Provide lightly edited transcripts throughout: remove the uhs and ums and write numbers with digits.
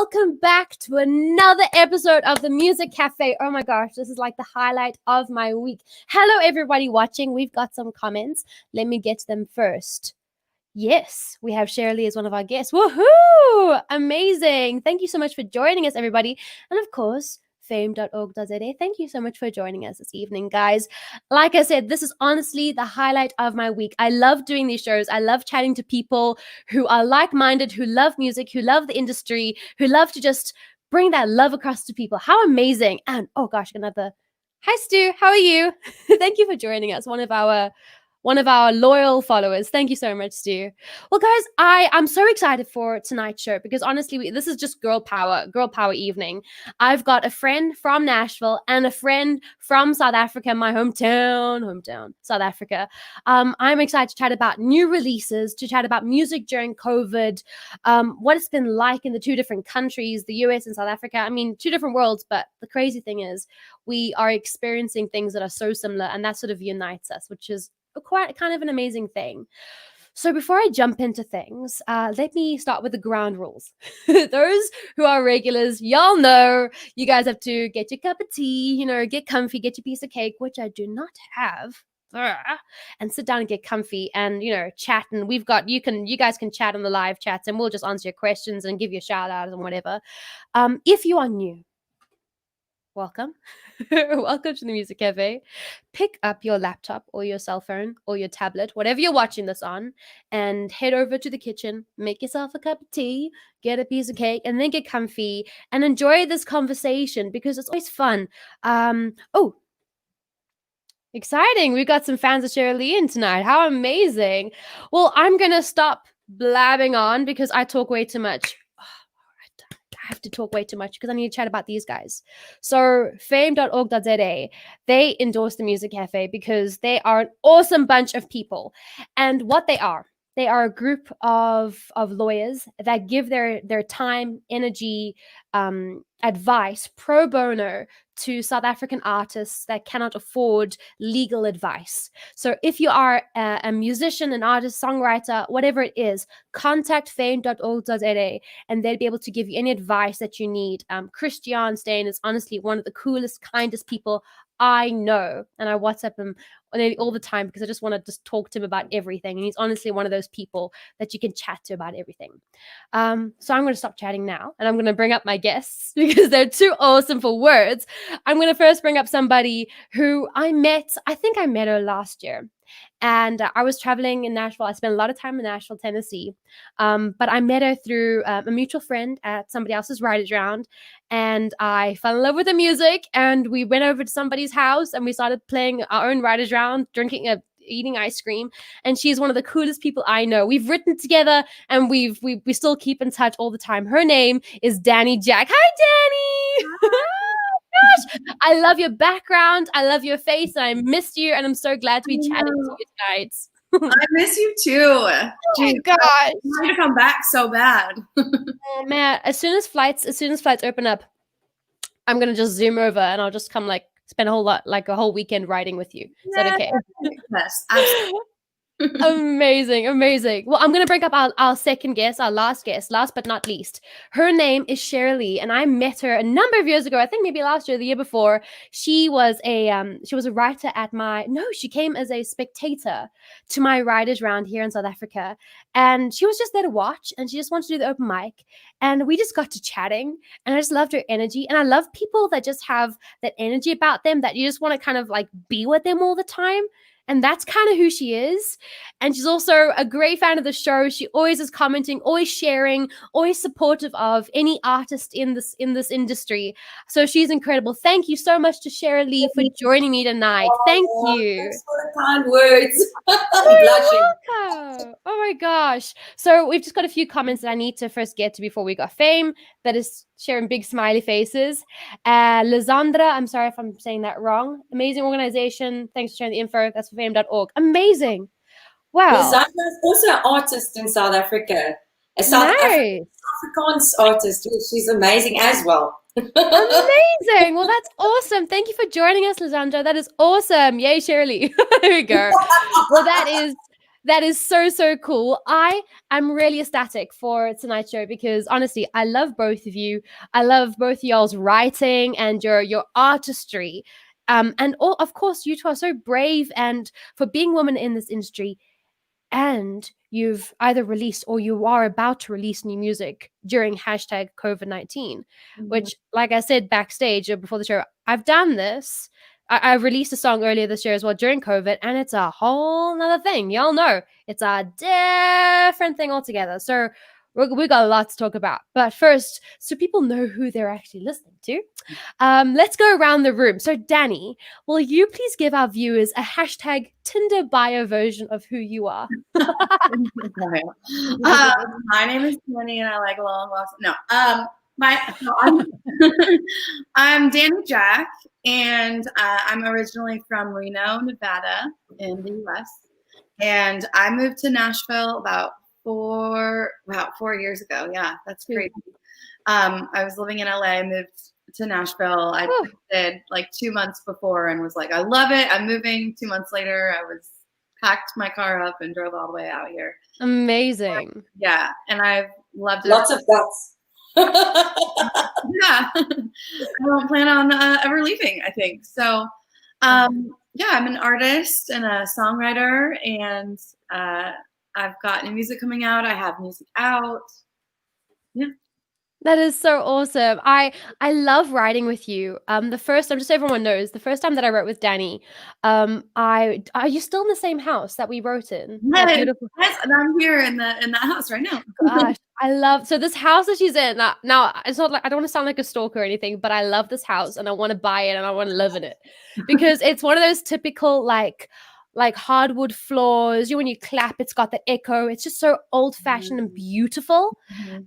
welcome back to another episode of the Music Cafe. Oh my gosh, this is like the highlight of my week. Hello, everybody watching. We've got some comments. Let me get to them first. Yes, we have Cheralee as one of our guests. Woohoo! Amazing. Thank you so much for joining us, everybody. And of course, fame.org.za. Thank you so much for joining us this evening, guys. Like I said, this is honestly the highlight of my week. I love doing these shows. I love chatting to people who are like-minded, who love music, who love the industry, who love to just bring that love across to people. How amazing. And oh gosh, another. Hi, Stu. How are you? Thank you for joining us. One of our loyal followers. Thank you so much, Stu. Well, guys, I'm so excited for tonight's show because honestly, this is just girl power evening. I've got a friend from Nashville and a friend from South Africa, my hometown, South Africa. I'm excited to chat about new releases, to chat about music during COVID, what it's been like in the two different countries, the US and South Africa. I mean, two different worlds, but the crazy thing is we are experiencing things that are so similar, and that sort of unites us, which is quite kind of an amazing thing. So before I jump into things, let me start with the ground rules. Those who are regulars, y'all know you guys have to get your cup of tea, get comfy, get your piece of cake, which I do not have. And sit down and get comfy and chat. And you guys can chat on the live chats and we'll just answer your questions and give you a shout out and whatever. If you are new, welcome. Welcome to the Music Cafe. Pick up your laptop or your cell phone or your tablet, whatever you're watching this on, and head over to the kitchen, make yourself a cup of tea, get a piece of cake, and then get comfy and enjoy this conversation because it's always fun. Exciting. We've got some fans of Cheralee in tonight. How amazing. Well, I'm going to stop blabbing on because I talk way too much. I have to talk way too much because I need to chat about these guys. So fame.org.za, they endorse the Music Cafe because they are an awesome bunch of people. And what they are a group of lawyers that give their time, energy, advice pro bono to South African artists that cannot afford legal advice. So if you are a musician, an artist, songwriter, whatever it is, contact fame.org.za and they'll be able to give you any advice that you need. Christian Stain is honestly one of the coolest, kindest people I know, and I WhatsApp him nearly all the time because I just want to just talk to him about everything. And he's honestly one of those people that you can chat to about everything. So I'm going to stop chatting now, and I'm going to bring up my guests because they're too awesome for words. I'm going to first bring up somebody who I think I met her last year. And I was traveling in Nashville. I spent a lot of time in Nashville, Tennessee. But I met her through a mutual friend at somebody else's writers round. And I fell in love with the music. And we went over to somebody's house and we started playing our own writers round, eating ice cream. And she's one of the coolest people I know. We've written together and we still keep in touch all the time. Her name is Dani Jack. Hi, Dani. Gosh, I love your background. I love your face. And I missed you. And I'm so glad to be chatting to you tonight. I miss you too. Oh my gosh. I want to come back so bad. Oh man, as soon as flights open up, I'm gonna just zoom over and I'll just come spend a whole weekend riding with you. Is that okay? Yes, absolutely. Amazing. Well, I'm going to bring up our second guest, our last guest, last but not least. Her name is Cheralee, and I met her a number of years ago. I think maybe last year, the year before. She was a writer she came as a spectator to my writers round here in South Africa, and she was just there to watch, and she just wanted to do the open mic, and we just got to chatting, and I just loved her energy, and I love people that just have that energy about them that you just want to kind of be with them all the time. And that's kind of who she is. And she's also a great fan of the show. She always is commenting, always sharing, always supportive of any artist in this industry. So she's incredible. Thank you so much to Cheralee for joining me tonight. Thank you. Thanks for the kind words. I'm blushing. Oh my gosh. So we've just got a few comments that I need to first get to before we got fame. That is sharing big smiley faces. Alexandra, I'm sorry if I'm saying that wrong. Amazing organization. Thanks for sharing the info. That's for fame.org. Amazing. Wow. Alexandra is also an artist in South Africa. A Afrikaans artist. She's amazing as well. Amazing. Well, that's awesome. Thank you for joining us, Alexandra. That is awesome. Yay, Cheralee. There we go. Well, That is so, so cool. I am really ecstatic for tonight's show because honestly, I love both of you. I love both y'all's writing and your artistry. And all, of course, you two are so brave and for being women in this industry. And you've either released or you are about to release new music during hashtag COVID-19, which, like I said backstage or before the show, I've done this. I released a song earlier this year as well during COVID, and it's a whole nother thing. Y'all know it's a different thing altogether. So we got a lot to talk about. But first, so people know who they're actually listening to, let's go around the room. So Dani, will you please give our viewers a hashtag Tinder bio version of who you are? My name is Dani, and I like long walks. No, I'm Dani Jack, and I'm originally from Reno, Nevada, in the U.S. And I moved to Nashville about 4 years ago. Yeah, that's crazy. I was living in LA, moved to Nashville. I did like 2 months before and was like, I love it. I'm moving. 2 months later, I packed my car up and drove all the way out here. Amazing. Yeah, and I've loved it. Lots of guts. Yeah, I don't plan on ever leaving, I think. So, yeah, I'm an artist and a songwriter, and I've got new music coming out. I have music out. Yeah. That is so awesome. I love writing with you. The first time, just so everyone knows, the first time that I wrote with Dani, are you still in the same house that we wrote in? Yes, Beautiful. yes, and I'm here in that house right now. Gosh, I love so this house that she's in. Now it's not like I don't want to sound like a stalker or anything, but I love this house and I want to buy it and I want to live in it because it's one of those typical like hardwood floors. When you clap, it's got that echo. It's just so old-fashioned and beautiful.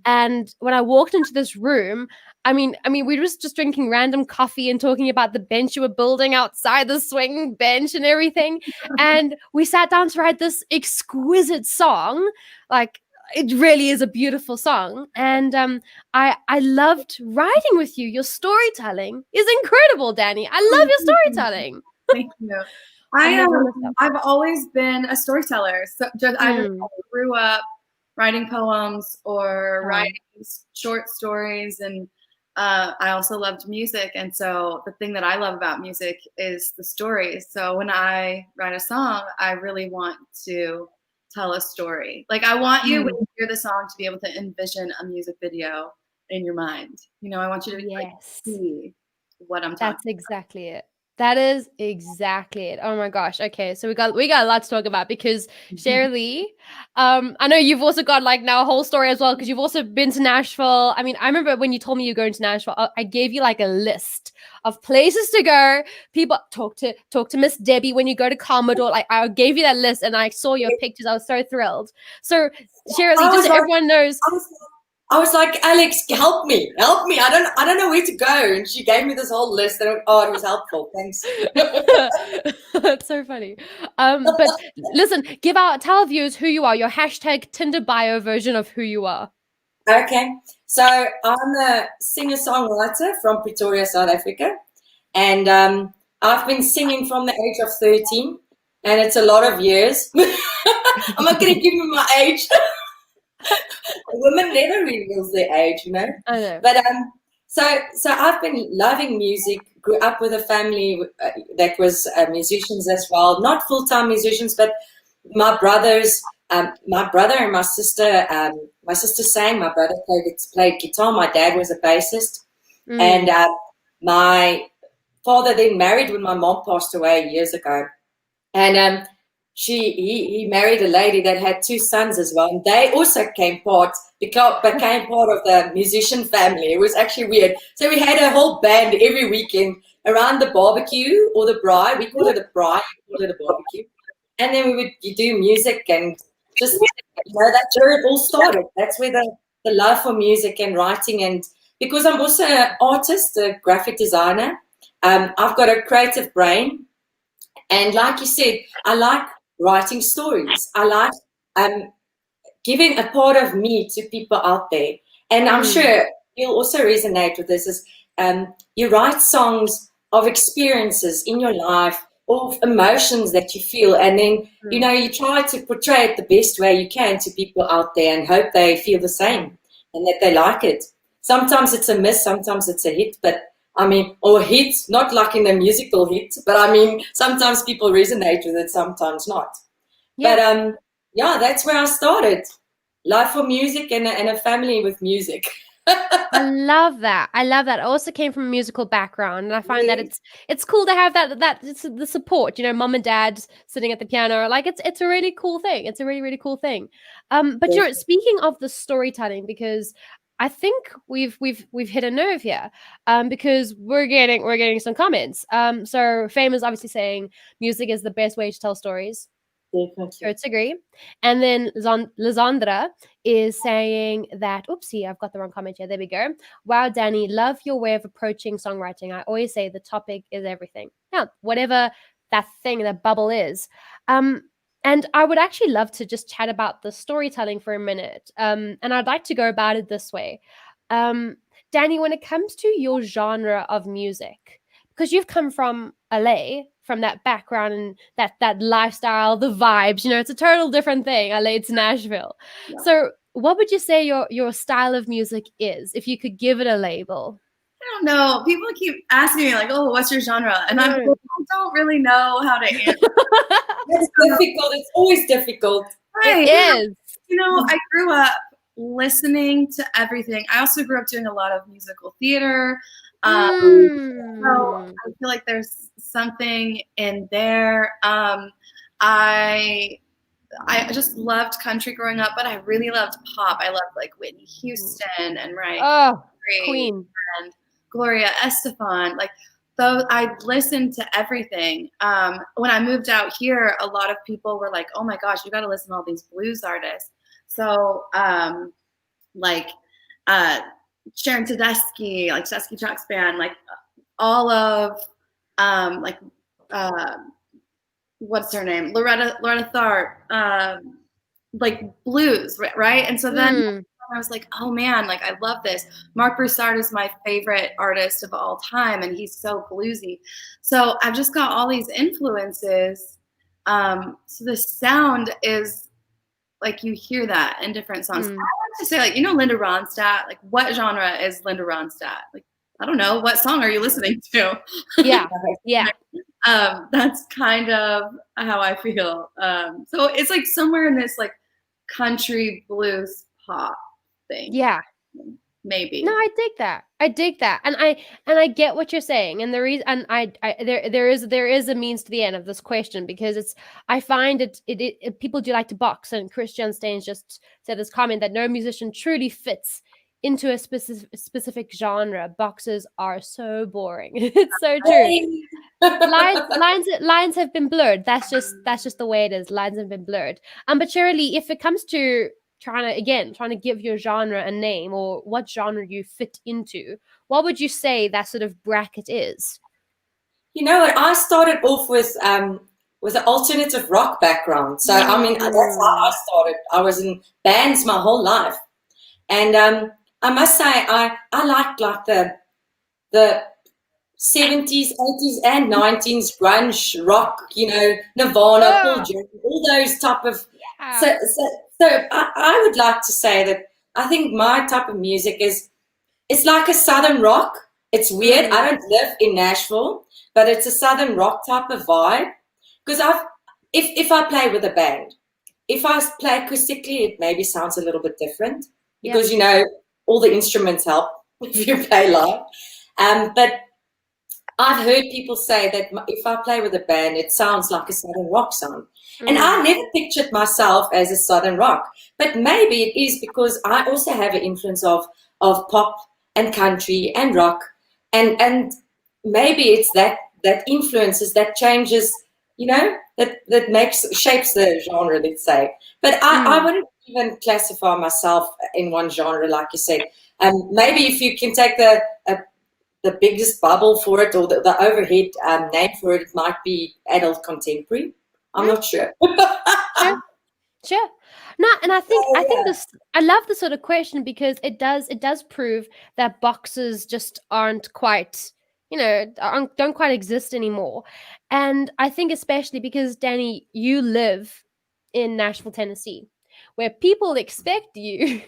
And when I walked into this room, I mean, we were just drinking random coffee and talking about the bench you were building outside, the swing bench and everything. And we sat down to write this exquisite song. Like, it really is a beautiful song. And I loved writing with you. Your storytelling is incredible, Dani. I love your storytelling. Thank you. I've always been a storyteller. So I grew up writing poems or writing short stories, and I also loved music. And so the thing that I love about music is the stories. So when I write a song, I really want to tell a story. Like I want you when you hear the song to be able to envision a music video in your mind. I want you to like, see what I'm talking about. That's exactly it. That is exactly it. Oh my gosh. Okay, so we got a lot to talk about because Cheralee, I know you've also got like now a whole story as well because you've also been to Nashville. I mean, I remember when you told me you're going to Nashville, I gave you like a list of places to go. People talk to Miss Debbie when you go to Commodore. Like I gave you that list and I saw your pictures. I was so thrilled. So Cheralee, just so everyone knows. I was like, Alex, help me. I don't know where to go. And she gave me this whole list. And it was helpful. Thanks. That's so funny. But listen, tell our viewers who you are, your hashtag Tinder bio version of who you are. Okay. So I'm a singer-songwriter from Pretoria, South Africa. And I've been singing from the age of 13. And it's a lot of years. I'm not going to give you my age. Women never reveals their age, I know. But so I've been loving music. Grew up with a family that was musicians as well, not full-time musicians, but my brothers, my brother and my sister. My sister sang. My brother played guitar. My dad was a bassist, and my father then married when my mom passed away years ago, and he married a lady that had 2 sons as well, and they also became part of the musician family. It was actually weird. So we had a whole band every weekend around the barbecue or the braai. We call it a braai, we call it a barbecue. And then we would do music and just, that's where it all started. That's where the love for music and writing, and because I'm also an artist, a graphic designer, I've got a creative brain. And like you said, I like writing stories. I like giving a part of me to people out there. And I'm sure you'll also resonate with this. Is you write songs of experiences in your life of emotions that you feel, and then you try to portray it the best way you can to people out there and hope they feel the same and that they like it. Sometimes it's a miss, sometimes it's a hit, but or hit, not like in a musical hit, but sometimes people resonate with it, sometimes not. But that's where I started. Love for music and a family with music. I love that. I also came from a musical background, and I find that it's cool to have that it's the support, mom and dad sitting at the piano. Like it's a really cool thing. It's a really, really cool thing. But speaking of the storytelling, because I think we've hit a nerve here. Because we're getting some comments. So Fame is obviously saying music is the best way to tell stories. Shirts agree. And then Lizandra is saying that, oopsie, I've got the wrong comment here. There we go. Wow, Dani, love your way of approaching songwriting. I always say the topic is everything. Yeah, whatever that thing, that bubble is. And I would actually love to just chat about the storytelling for a minute. And I'd like to go about it this way. Dani, when it comes to your genre of music, because you've come from LA, from that background and that lifestyle, the vibes, it's a total different thing, LA to Nashville. Yeah. So what would you say your style of music is, if you could give it a label? I don't know. People keep asking me like, oh, what's your genre? And I don't really know how to answer. It's difficult. It's always difficult. Right. It is. I grew up listening to everything. I also grew up doing a lot of musical theater. So I feel like there's something in there. I just loved country growing up, but I really loved pop. I loved like Whitney Houston and Mariah Carey, Queen, and Gloria Estefan. Like those, I listened to everything. When I moved out here, a lot of people were like, "Oh my gosh, you got to listen to all these blues artists." So Sharon Tedeschi, like Tedeschi Trucks Band, like all of what's her name? Loretta Tharpe, like blues, right? And so then I was like, oh man, like I love this. Mark Broussard is my favorite artist of all time, and he's so bluesy. So I've just got all these influences. So the sound is like you hear that in different songs. I like to say, like, Linda Ronstadt. Like, what genre is Linda Ronstadt? Like, I don't know. What song are you listening to? Yeah. That's kind of how I feel. So it's like somewhere in this like country blues pop thing. Yeah. Maybe. No, I dig that. And I get what you're saying. And the reason, and there is a means to the end of this question, because I find it people do like to box, and Christian Staines just said this comment that no musician truly fits into a specific genre. Boxes are so boring. It's so true. Lines have been blurred. That's just the way it is. Lines have been blurred. But Cheralee, if it comes to trying to give your genre a name, or what genre you fit into, what would you say that sort of bracket is? I started off with an alternative rock background. So that's how I started. I was in bands my whole life, and I must say I like the 70s, 80s, and 90s grunge rock. Nirvana, Paul George, all those type of. Yeah. So I would like to say that I think my type of music it's like a southern rock. It's weird. I don't live in Nashville, but it's a southern rock type of vibe. Because if I play with a band, if I play acoustically, it maybe sounds a little bit different, because all the instruments help if you play live. But I've heard people say that if I play with a band, it sounds like a southern rock sound. And I never pictured myself as a southern rock, but maybe it is because I also have an influence of pop and country and rock, and maybe it's that influences that changes, that shapes the genre, let's say. But I wouldn't even classify myself in one genre, like you said. Maybe if you can take the biggest bubble for it, or the overhead name for it, it might be adult contemporary. I'm not sure. Sure. No, and I think I love this sort of question, because it does prove that boxes just aren't quite don't quite exist anymore. And I think especially because, Dani, you live in Nashville, Tennessee, where people expect you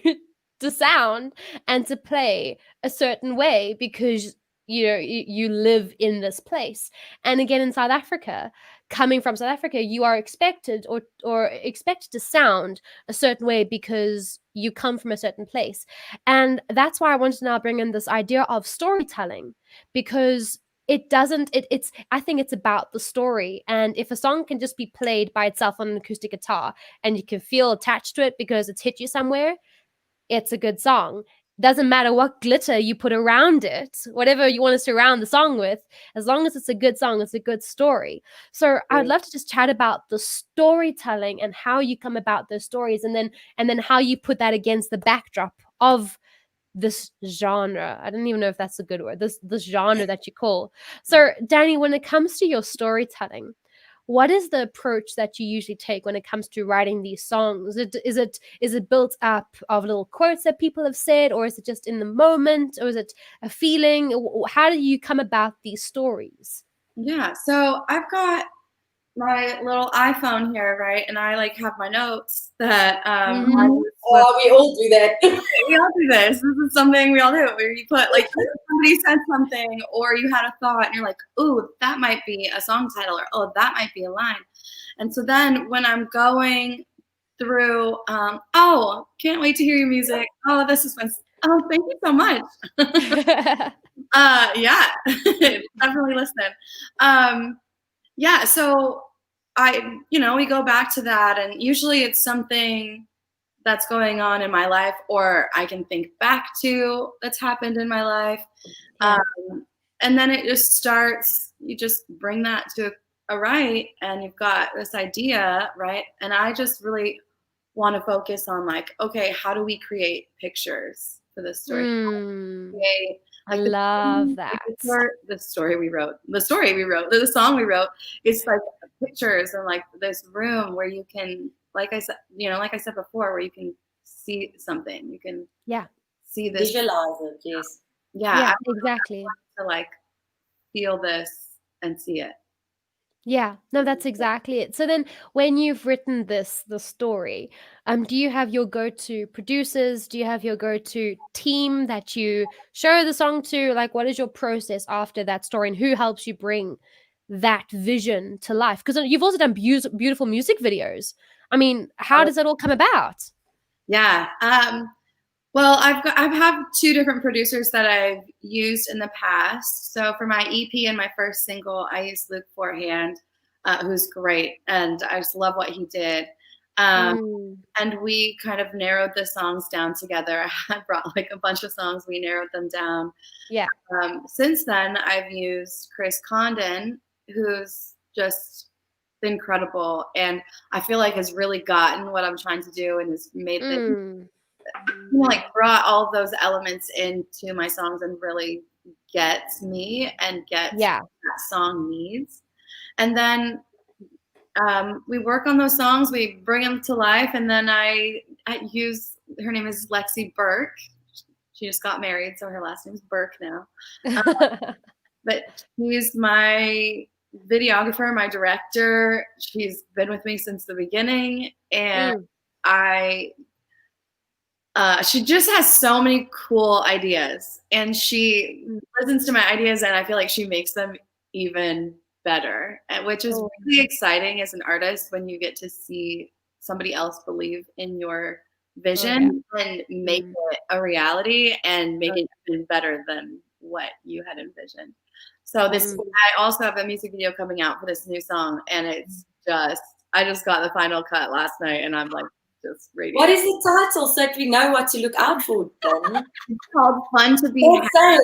to sound and to play a certain way because you live in this place. And again, in South Africa, coming from South Africa, you are expected or expected to sound a certain way because you come from a certain place. And that's why I want to now bring in this idea of storytelling, because it's I think it's about the story. And if a song can just be played by itself on an acoustic guitar and you can feel attached to it because it's hit you somewhere, it's a good song. Doesn't matter what glitter you put around it, whatever you want to surround the song with, as long as it's a good song, it's a good story. So I'd love to just chat about the storytelling and how you come about those stories, and then how you put that against the backdrop of this genre. I don't even know if that's a good word. This genre that you call. So, Dani, when it comes to your storytelling, what is the approach that you usually take when it comes to writing these songs? Is it built up of little quotes that people have said, or is it just in the moment, or is it a feeling? How do you come about these stories? Yeah, so I've got my little iPhone here, right? And I like have my notes that we all do that. We all do this. This is something we all do, where you put like somebody said something, or you had a thought and you're like, oh, that might be a song title, or oh, that might be a line. And so then when I'm going through, oh, can't wait to hear your music. Oh, this is fun. Oh, thank you so much. Yeah, definitely listen. Yeah, so we go back to that, and usually it's something that's going on in my life, or I can think back to that's happened in my life. And then it just starts, you just bring that to a write, and you've got this idea, right? And I just really want to focus on like, okay, how do we create pictures for this story? I love that. The song we wrote, it's like pictures and like this room where you can, like I said before, where you can see something, you can see this, visualize it. Yes. Yeah, exactly. To like feel this and see it. Yeah, no, that's exactly it. So then when you've written the story, do you have your go-to producers? Do you have your go-to team that you show the song to? Like, what is your process after that story, and who helps you bring that vision to life? Because you've also done beautiful music videos. I mean, how does it all come about? Yeah. Well, I've had two different producers that I've used in the past. So for my EP and my first single, I used Luke Forehand, who's great, and I just love what he did. And we kind of narrowed the songs down together. I brought like a bunch of songs, we narrowed them down. Yeah. Since then, I've used Chris Condon, who's just incredible, and I feel like has really gotten what I'm trying to do and has made it. Like brought all of those elements into my songs and really gets me and gets what that song needs. And then we work on those songs, we bring them to life, and then I use, her name is Lexi Burke. She just got married, so her last name is Burke now. But she's my videographer, my director. She's been with me since the beginning, and she just has so many cool ideas, and she listens to my ideas, and I feel like she makes them even better, which is really exciting as an artist when you get to see somebody else believe in your vision and make it a reality and make it even better than what you had envisioned. So I also have a music video coming out for this new song, and it's I just got the final cut last night, and I'm like, just radiating. What is the title so that we know what to look out for, Dani? It's called Fun to Be Had.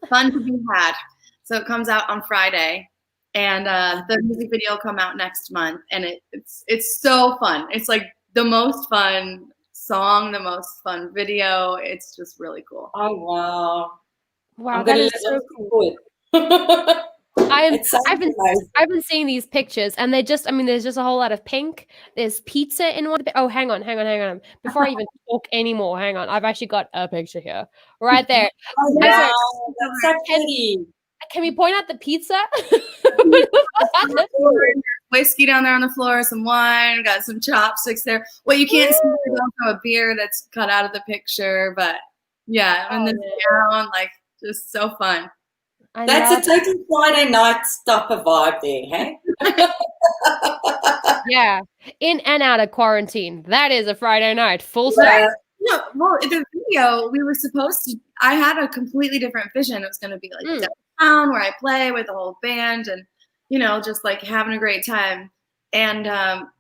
Fun to Be Had. So it comes out on Friday, and the music video will come out next month, and it's so fun. It's like the most fun song, the most fun video. It's just really cool. Oh wow! Wow, that is so cool. I've been seeing these pictures, and they're just, there's just a whole lot of pink. There's pizza in one. Oh, hang on. Before I even talk anymore, hang on. I've actually got a picture here, right there. Oh, wow. That's so pretty. can we point out the pizza? Whiskey down there on the floor, some wine, got some chopsticks there. What you can't see is also a beer that's cut out of the picture, but yeah, and this gown, like, just so fun. That's a total Friday night stopper vibe there, hey? Yeah, in and out of quarantine. That is a Friday night, full stop. Yeah. No, well, in the video, we were supposed to, I had a completely different vision. It was going to be like downtown where I play with the whole band and, you know, just like having a great time. And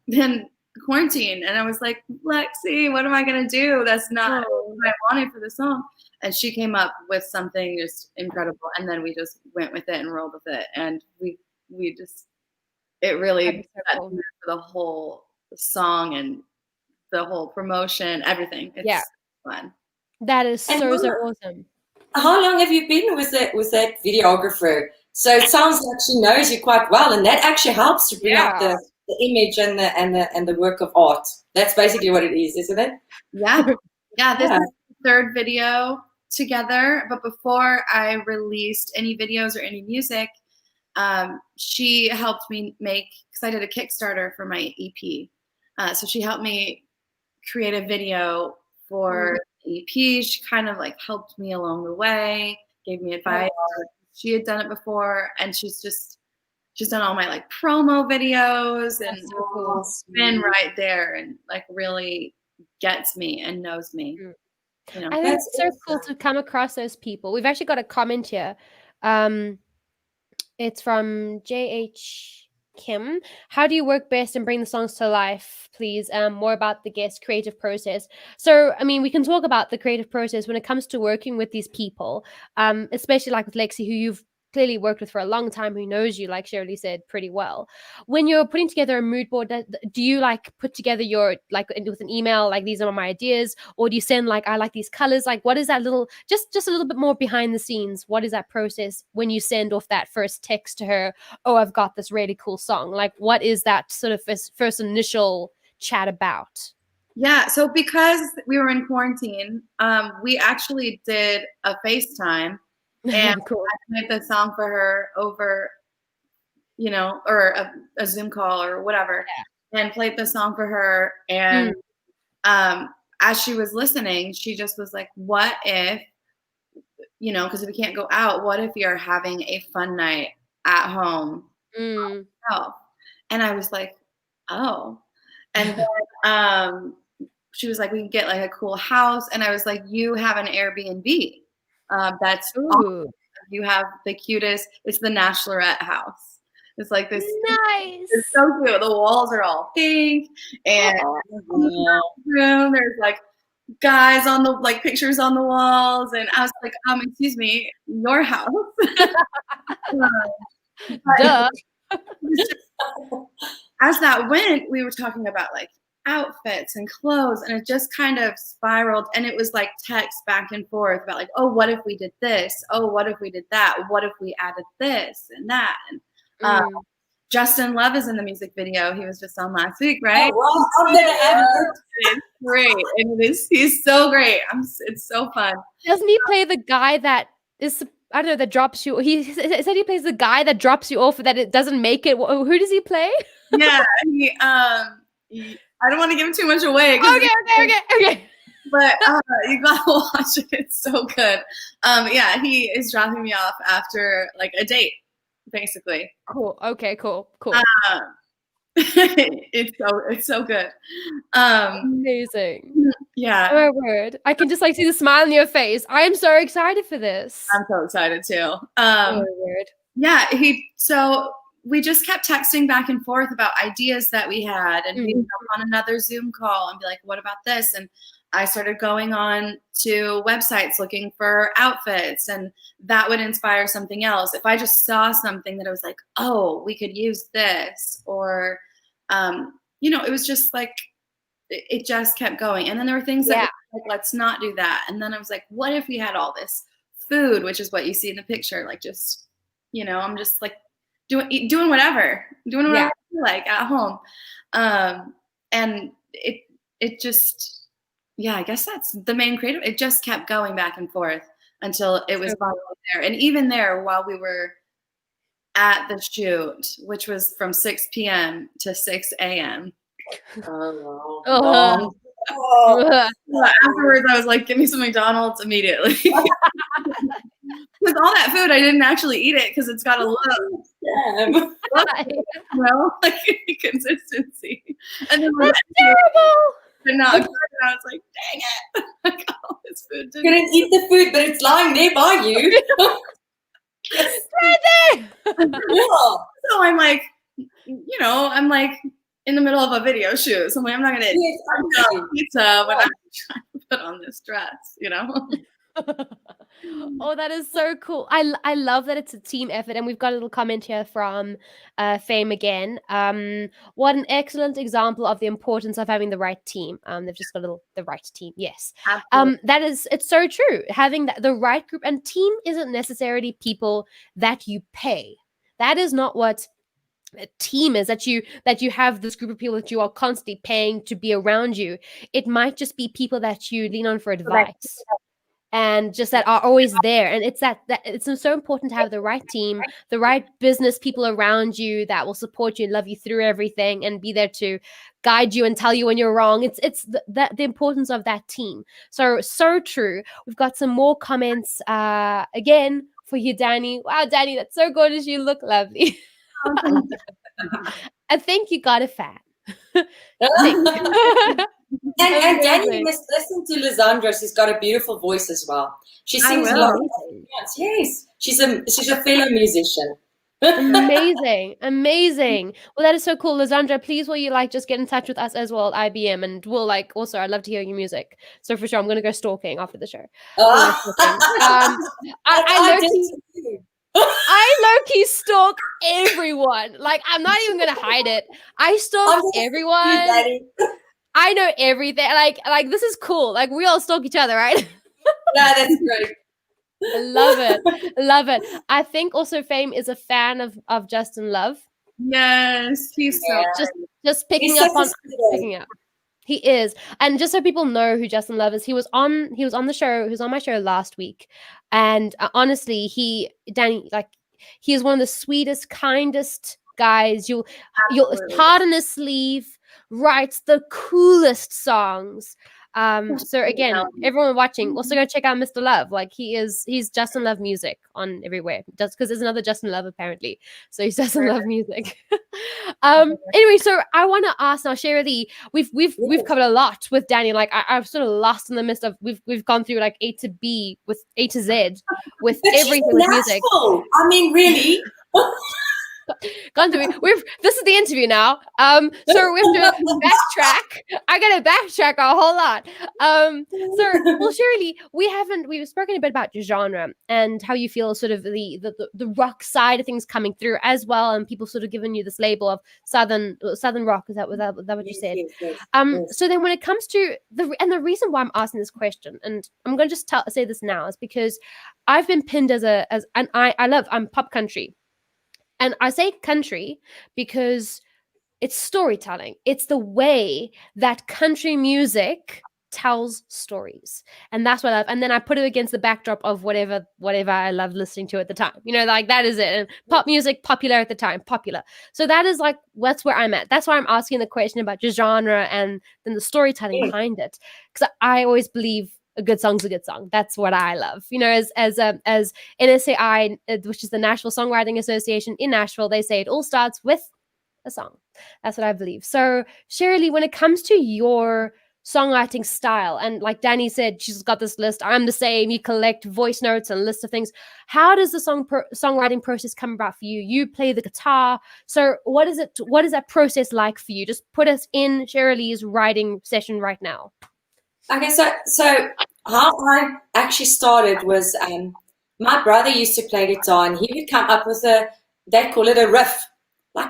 then quarantine, and I was like, Lexi, what am I going to do? That's not what I wanted for the song. And she came up with something just incredible. And then we just went with it and rolled with it. And we just, it really set for the whole song and the whole promotion, everything. It's fun. That is so awesome. How long have you been with that videographer? So it sounds like she knows you quite well, and that actually helps to bring out the image and the work of art. That's basically what it is, isn't it? Yeah. Yeah, this is the third video together, but before I released any videos or any music, she helped me make, because I did a Kickstarter for my EP. So she helped me create a video for the EP. She kind of like helped me along the way, gave me advice. She had done it before, and she's done all my like promo videos, and been right there and like really gets me and knows me. You know? I think it's so cool to come across those people. We've actually got a comment here. It's from JH Kim. How do you work best and bring the songs to life, please? More about the guest creative process. So, I mean, we can talk about the creative process when it comes to working with these people, especially like with Lexi, who you've clearly worked with for a long time, who knows you, like Cheralee said, pretty well. When you're putting together a mood board, do you like put together your, like with an email, like these are my ideas, or do you send like, I like these colors? Like, what is that little, just a little bit more behind the scenes? What is that process when you send off that first text to her? Oh, I've got this really cool song. Like, what is that sort of first initial chat about? Yeah, so because we were in quarantine, we actually did a FaceTime. And cool. I made the song for her over, you know, or a Zoom call or whatever, and played the song for her. And as she was listening, she just was like, what if, you know, because we can't go out, what if you're having a fun night at home? And I was like, oh. And then she was like, we can get like a cool house. And I was like, you have an Airbnb. That's awesome. You have the cutest. It's the Bachelorette house. It's like this. Nice. It's so cute. The walls are all pink, and room there's like guys on the like pictures on the walls, and I was like, excuse me, your house. Duh. As that went, we were talking about like outfits and clothes, and it just kind of spiraled, and it was like text back and forth about like, oh, what if we did this? Oh, what if we did that? What if we added this and that? And Justin Love is in the music video. He was just on last week, right? Oh, well, I'm gonna add it. It's great, and he's so great. It's so fun. Doesn't he play the guy that is, I don't know, that drops you? He said he plays the guy that drops you off, that it doesn't make it. Who does he play? Yeah, I don't want to give too much away. Okay. But you gotta watch it. It's so good. Yeah, he is dropping me off after like a date, basically. Cool. Okay. Cool. It's so good. Amazing. Yeah. Oh my word! I can just like see the smile on your face. I am so excited for this. I'm so excited too. Oh my word. Yeah. We just kept texting back and forth about ideas that we had, and we'd jump on another Zoom call and be like, what about this? And I started going on to websites looking for outfits, and that would inspire something else. If I just saw something that I was like, oh, we could use this, or, you know, it was just like, it just kept going. And then there were things that were like, let's not do that. And then I was like, what if we had all this food, which is what you see in the picture, like just, you know, I'm just like, doing whatever I feel like at home. And it just, I guess that's the main creative. It just kept going back and forth until it was finally there. And even there, while we were at the shoot, which was from 6 p.m. to 6 a.m. Oh, Oh. long. Oh. Afterwards, I was like, give me some McDonald's immediately. Because all that food, I didn't actually eat it because it's got a look. Like consistency. And then That's terrible. and now I was like, dang it. I got all this food. You couldn't eat the food, but it's lying there by you. Right there. Yeah. So I'm like, I'm like in the middle of a video shoot. So I'm like, I'm not going to eat pizza when I'm trying to put on this dress, Oh, that is so cool. I love that it's a team effort. And we've got a little comment here from Fame again. What an excellent example of the importance of having the right team. They've just got the right team. Yes. It's so true. Having the right group, and team isn't necessarily people that you pay. That is not what a team is, that you have this group of people that you are constantly paying to be around you. It might just be people that you lean on for advice. And just that are always there. And it's that it's so important to have the right team, the right business people around you that will support you and love you through everything and be there to guide you and tell you when you're wrong. It's the importance of that team. So true. We've got some more comments again for you, Dani. Wow, Dani, that's so gorgeous. You look lovely. I think you got a fan. And Dani, you must listen to Alexandra. She's got a beautiful voice as well. She sings long. Yes, she's a fellow musician. Amazing. Well, that is so cool, Alexandra. Please, will you just get in touch with us as well at IBM, and we'll also, I'd love to hear your music. So for sure, I'm gonna go stalking after the show. I low-key stalk everyone. I'm not even gonna hide it. I stalk everyone. I know everything. Like this is cool. We all stalk each other, right? Yeah, that's great. Love it. I think also Fame is a fan of Justin Love. Yes, he's so just picking up. He is. And just so people know who Justin Love is, he was on the show. He was on my show last week. And honestly, Dani, he is one of the sweetest, kindest guys. You'll heart on his sleeve, writes the coolest songs. So again, everyone watching, also go check out Mr. Love. He's Justin Love music on everywhere. Just because there's another Justin Love apparently. So he's Justin Love music. Anyway, so I want to ask now, Cheralee, we've covered a lot with Dani. I'm sort of lost in the midst of we've gone through A to B with A to Z with everything with music. I mean, really. This is the interview now. So we have to backtrack. I gotta backtrack a whole lot. Cheralee, we've spoken a bit about your genre and how you feel sort of the rock side of things coming through as well, and people sort of giving you this label of southern rock. Is that what you said? Yes. So then when it comes to the reason why I'm asking this question, and I'm gonna just say this now, is because I've been pinned I'm pop country. And I say country because it's storytelling. It's the way that country music tells stories. And that's what I love. And then I put it against the backdrop of whatever I love listening to at the time. That is it. And pop music, popular at the time, popular. So that is that's where I'm at. That's why I'm asking the question about your genre and then the storytelling behind it. Because I always believe a good song's a good song. That's what I love. As NSAI, which is the Nashville Songwriting Association in Nashville, they say it all starts with a song. That's what I believe. So, Cheralee, when it comes to your songwriting style, and like Dani said, she's got this list. I'm the same. You collect voice notes and lists of things. How does the songwriting process come about for you? You play the guitar. So, what is that process like for you? Just put us in Cheralee's writing session right now. Okay, so how I actually started was my brother used to play guitar, and he would come up with they call it a riff, a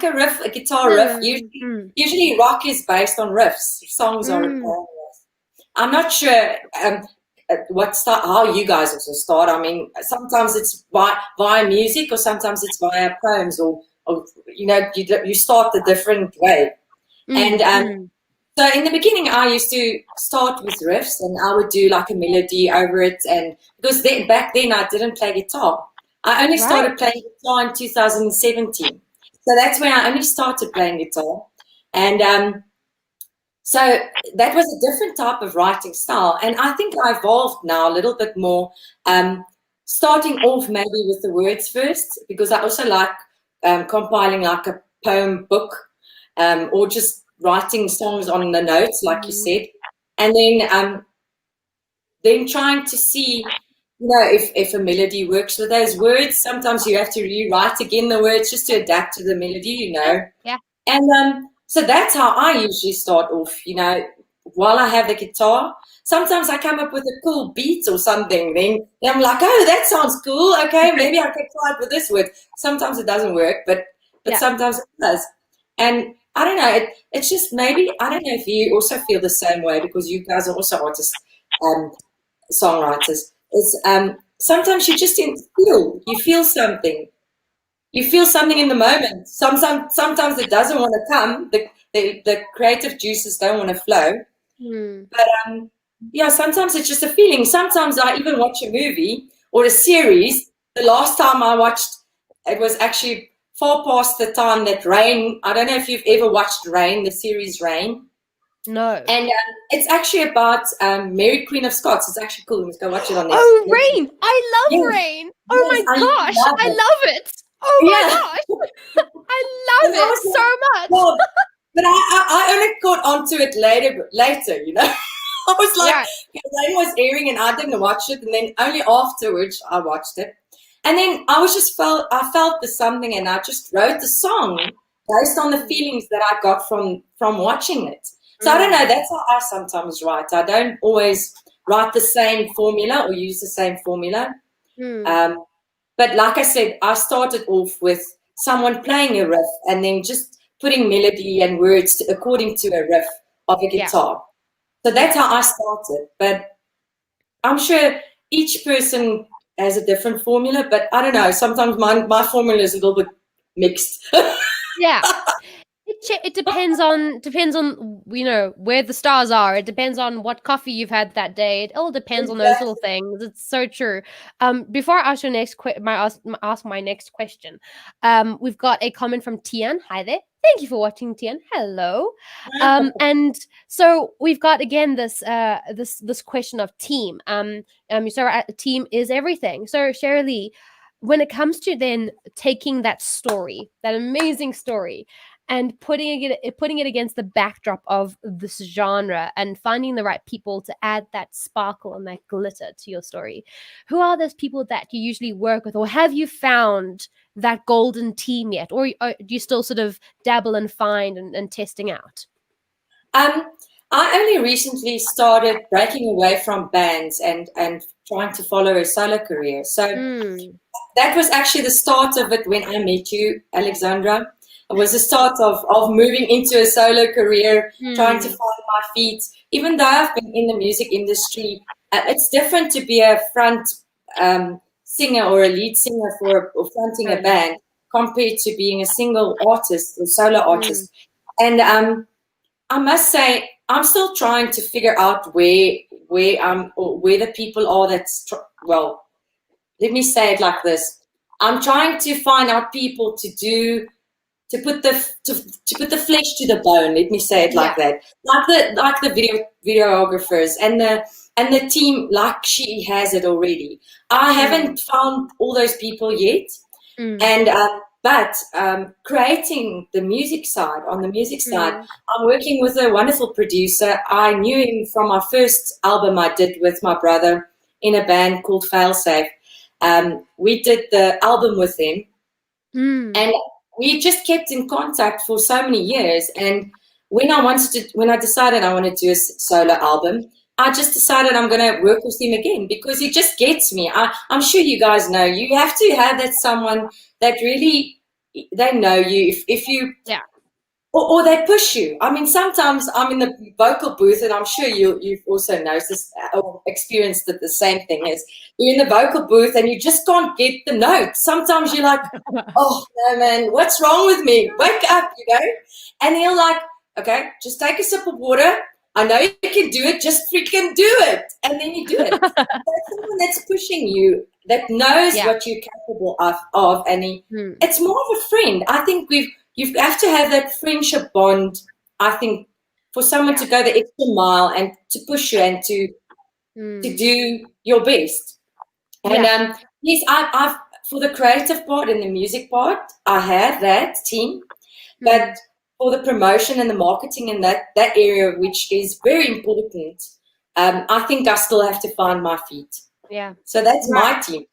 guitar riff. Usually rock is based on riffs. Songs are riffs. I'm not sure how you guys also start. I mean, sometimes it's via music, or sometimes it's via poems, or you start a different way. And so in the beginning, I used to start with riffs, and I would do a melody over it. And because back then I didn't play guitar, I only started playing guitar in 2017. So that's when I only started playing guitar. And so that was a different type of writing style. And I think I evolved now a little bit more, starting off maybe with the words first, because I also like compiling like a poem book, or just writing songs on the notes, like you said. And then trying to see, if a melody works with those words. Sometimes you have to rewrite again the words just to adapt to the melody, Yeah. And so that's how I usually start off, while I have the guitar. Sometimes I come up with a cool beat or something. Then I'm like, oh, that sounds cool. Okay, maybe I can try it with this word. Sometimes it doesn't work, but sometimes it does. And I don't know, it's just maybe, I don't know if you also feel the same way, because you guys are also artists, songwriters. It's sometimes you just feel something. You feel something in the moment. Sometimes it doesn't want to come. The creative juices don't want to flow. But sometimes it's just a feeling. Sometimes I even watch a movie or a series. The last time I watched, it was actually far past the time that Rain. I don't know if you've ever watched Rain, the series Rain. No. And it's actually about Mary Queen of Scots. It's actually cool. Let's go watch it on Netflix. Oh, Rain! I love Rain. Oh my gosh, I love it. Oh my gosh, I love it so much. Well, but I only got onto it later. I was like, Rain was airing and I didn't watch it, and then only afterwards I watched it. And then I felt the something, and I just wrote the song based on the feelings that I got from watching it. So I don't know, that's how I sometimes write. I don't always write the same formula or use the same formula. But like I said, I started off with someone playing a riff and then just putting melody and words according to a riff of a guitar. So that's how I started. But I'm sure each person has a different formula, but I don't know, sometimes my formula is a little bit mixed. Yeah. It depends on where the stars are. It depends on what coffee you've had that day. It all depends on those little things. It's so true. Before I ask your ask my next question, we've got a comment from Tian. Hi there. Thank you for watching, Tian. Hello. And so we've got again this question of team. So team is everything. So Cheralee, when it comes to then taking that story, that amazing story, and putting it against the backdrop of this genre and finding the right people to add that sparkle and that glitter to your story, who are those people that you usually work with, or have you found that golden team yet, or do you still sort of dabble and find and testing out? I only recently started breaking away from bands and trying to follow a solo career. So that was actually the start of it when I met you, Alexandra. It was the start of moving into a solo career, trying to find my feet. Even though I've been in the music industry, it's different to be a front singer or a lead singer or fronting a band compared to being a single artist or solo artist. And I must say, I'm still trying to figure out where the people are well, let me say it like this. I'm trying to find out people to put the flesh to the bone. Let me say it like that. Like the videographers and the team, like she has it already. I haven't found all those people yet. And but creating the music side, I'm working with a wonderful producer. I knew him from my first album I did with my brother in a band called Failsafe. We did the album with him, and we just kept in contact for so many years. And when I decided I wanted to do a solo album, I just decided I'm going to work with him again, because he just gets me. I'm sure you guys know, you have to have that someone that really, they know you. If you, or they push you. I mean, sometimes I'm in the vocal booth, and I'm sure you've also noticed or experienced it, the same thing is you're in the vocal booth and you just can't get the notes. Sometimes you're like, oh no, man, what's wrong with me? Wake up, And they're like, okay, just take a sip of water, I know you can do it, just freaking do it. And then you do it. That's someone that's pushing you, that knows what you're capable of and it's more of a friend. I think you have to have that friendship bond, I think, for someone to go the extra mile and to push you and to do your best. And yes, I've for the creative part and the music part, I have that team. But for the promotion and the marketing and that area, which is very important, I think I still have to find my feet. Yeah. So that's my team.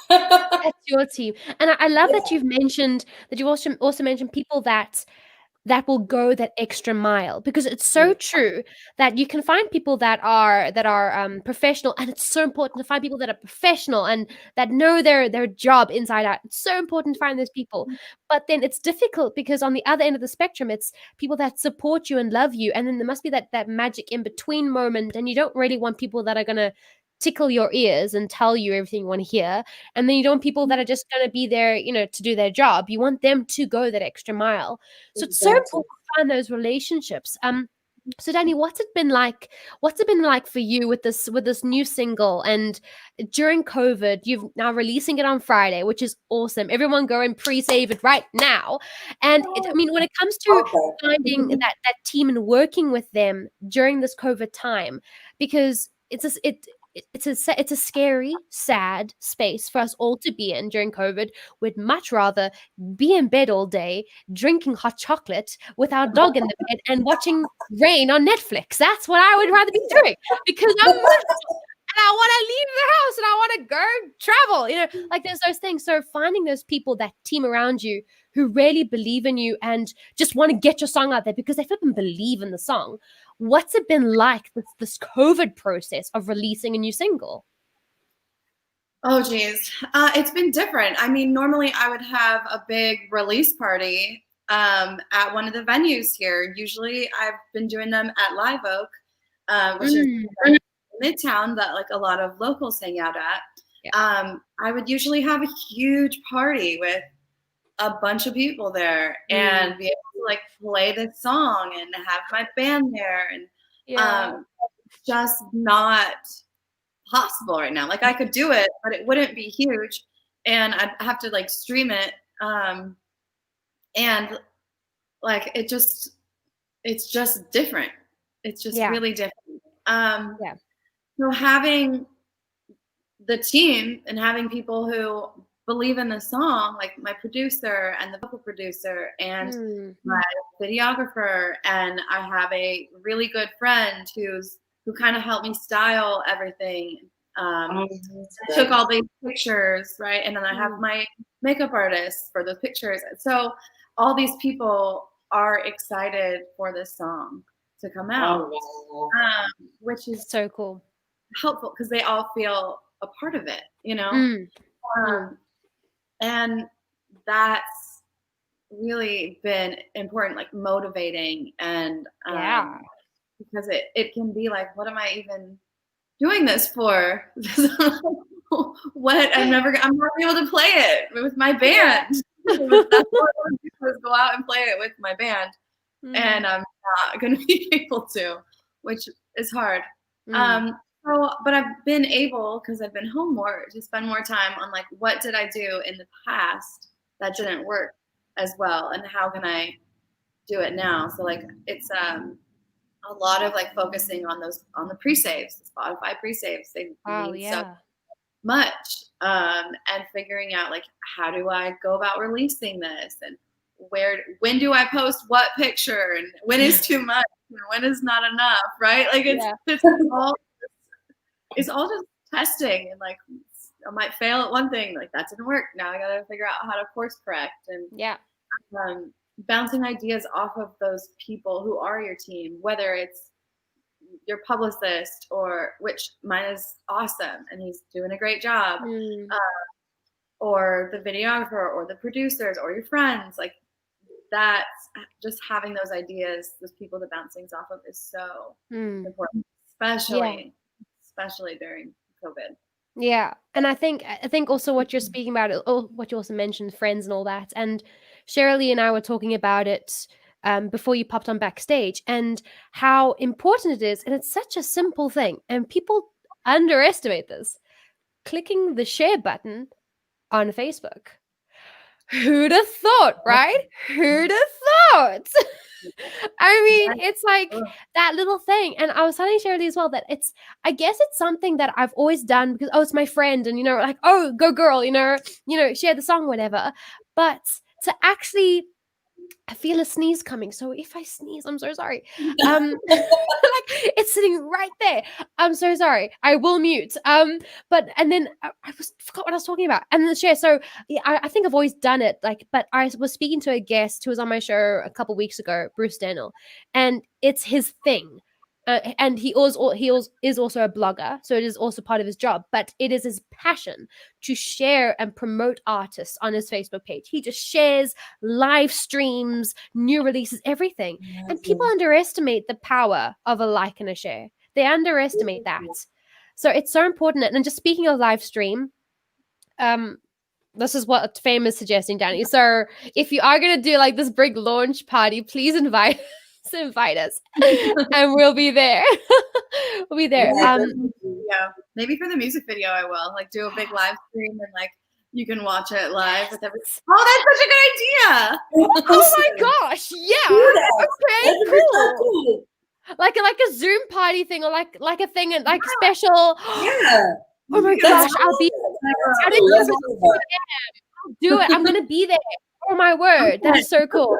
That's your team. And I love that you've mentioned, that you also mentioned people that will go that extra mile, because it's so true that you can find people that are professional, and it's so important to find people that are professional and that know their job inside out. It's so important to find those people. But then it's difficult because on the other end of the spectrum, it's people that support you and love you, and then there must be that magic in between moment, and you don't really want people that are going to tickle your ears and tell you everything you want to hear. And then you don't want people that are just going to be there, to do their job. You want them to go that extra mile. So it's so important to find those relationships. So Dani, what's it been like for you with this new single? And during COVID, you've now releasing it on Friday, which is awesome. Everyone go and pre-save it right now. And when it comes to finding that team and working with them during this COVID time, because it's a scary, sad space for us all to be in during COVID. We'd much rather be in bed all day, drinking hot chocolate with our dog in the bed and watching rain on Netflix. That's what I would rather be doing, because I'm miserable and I want to leave the house and I want to go travel. Like there's those things. So finding those people, that team around you who really believe in you and just want to get your song out there because they flipping believe in the song. What's it been like, this COVID process of releasing a new single? Oh, geez. It's been different. Normally I would have a big release party at one of the venues here. Usually I've been doing them at Live Oak, which is Midtown, that like a lot of locals hang out at. I would usually have a huge party with a bunch of people there and be able to like play this song and have my band there, and just not possible right now. Like I could do it, but it wouldn't be huge, and I'd have to like stream it, and like it's just different. It's just really different. So having the team and having people who believe in the song, like my producer and the vocal producer and my videographer, and I have a really good friend who kind of helped me style everything. Took all these pictures, right? And then I have my makeup artist for those pictures. So all these people are excited for this song to come out, which is so cool, helpful because they all feel a part of it, and that's really been important, like motivating, and because it can be like, what am I even doing this for? What I'm not able to play it with my band. That's what I want to do, is go out and play it with my band, and I'm not going to be able to, which is hard. But I've been able, because I've been home more, to spend more time on like, what did I do in the past that didn't work as well, and how can I do it now? So like it's a lot of like focusing on the pre-saves, the Spotify pre-saves. They mean so much, and figuring out like, how do I go about releasing this, and when do I post what picture, and when is too much and when is not enough, right? Like it's all just testing, and like I might fail at one thing, like that didn't work. Now I gotta figure out how to course correct, and bouncing ideas off of those people who are your team, whether it's your publicist, or which mine is awesome and he's doing a great job, or the videographer or the producers or your friends. Like that's just having those ideas, those people to bounce things off of is so important, especially during COVID. Yeah. And I think also what you're speaking about, or what you also mentioned, friends and all that. And Cheralee and I were talking about it before you popped on backstage, and how important it is. And it's such a simple thing, and people underestimate this. Clicking the share button on Facebook. Who'd have thought, right? Who'd have thought? I mean, it's like that little thing. And I was telling Cheralee as well that I guess it's something that I've always done because, it's my friend. And, like, oh, go girl, share the song, whatever. But to actually, I feel a sneeze coming. So if I sneeze, I'm so sorry. Like, it's sitting right there. I'm so sorry. I will mute. And then I forgot what I was talking about. And the share. So yeah, I think I've always done it. Like, but I was speaking to a guest who was on my show a couple weeks ago, Bruce Daniel, and it's his thing. And he is also a blogger, so it is also part of his job, but it is his passion to share and promote artists on his Facebook page. He just shares live streams, new releases, everything. And people underestimate the power of a like and a share. They underestimate that. So it's so important. And just speaking of live stream, this is what Fame is suggesting, Dani. So if you are going to do like this big launch party, please invite us and we'll be there. We'll be there. Yeah, maybe for the music video I will like do a big live stream and like you can watch it live with everyone. Oh, that's such a good idea. Oh my gosh, yeah. Okay, cool. Like a Zoom party thing, or like a thing and like special. Yeah. Oh my gosh, I'll be do it. I'm gonna be there. Oh my word, that is so cool.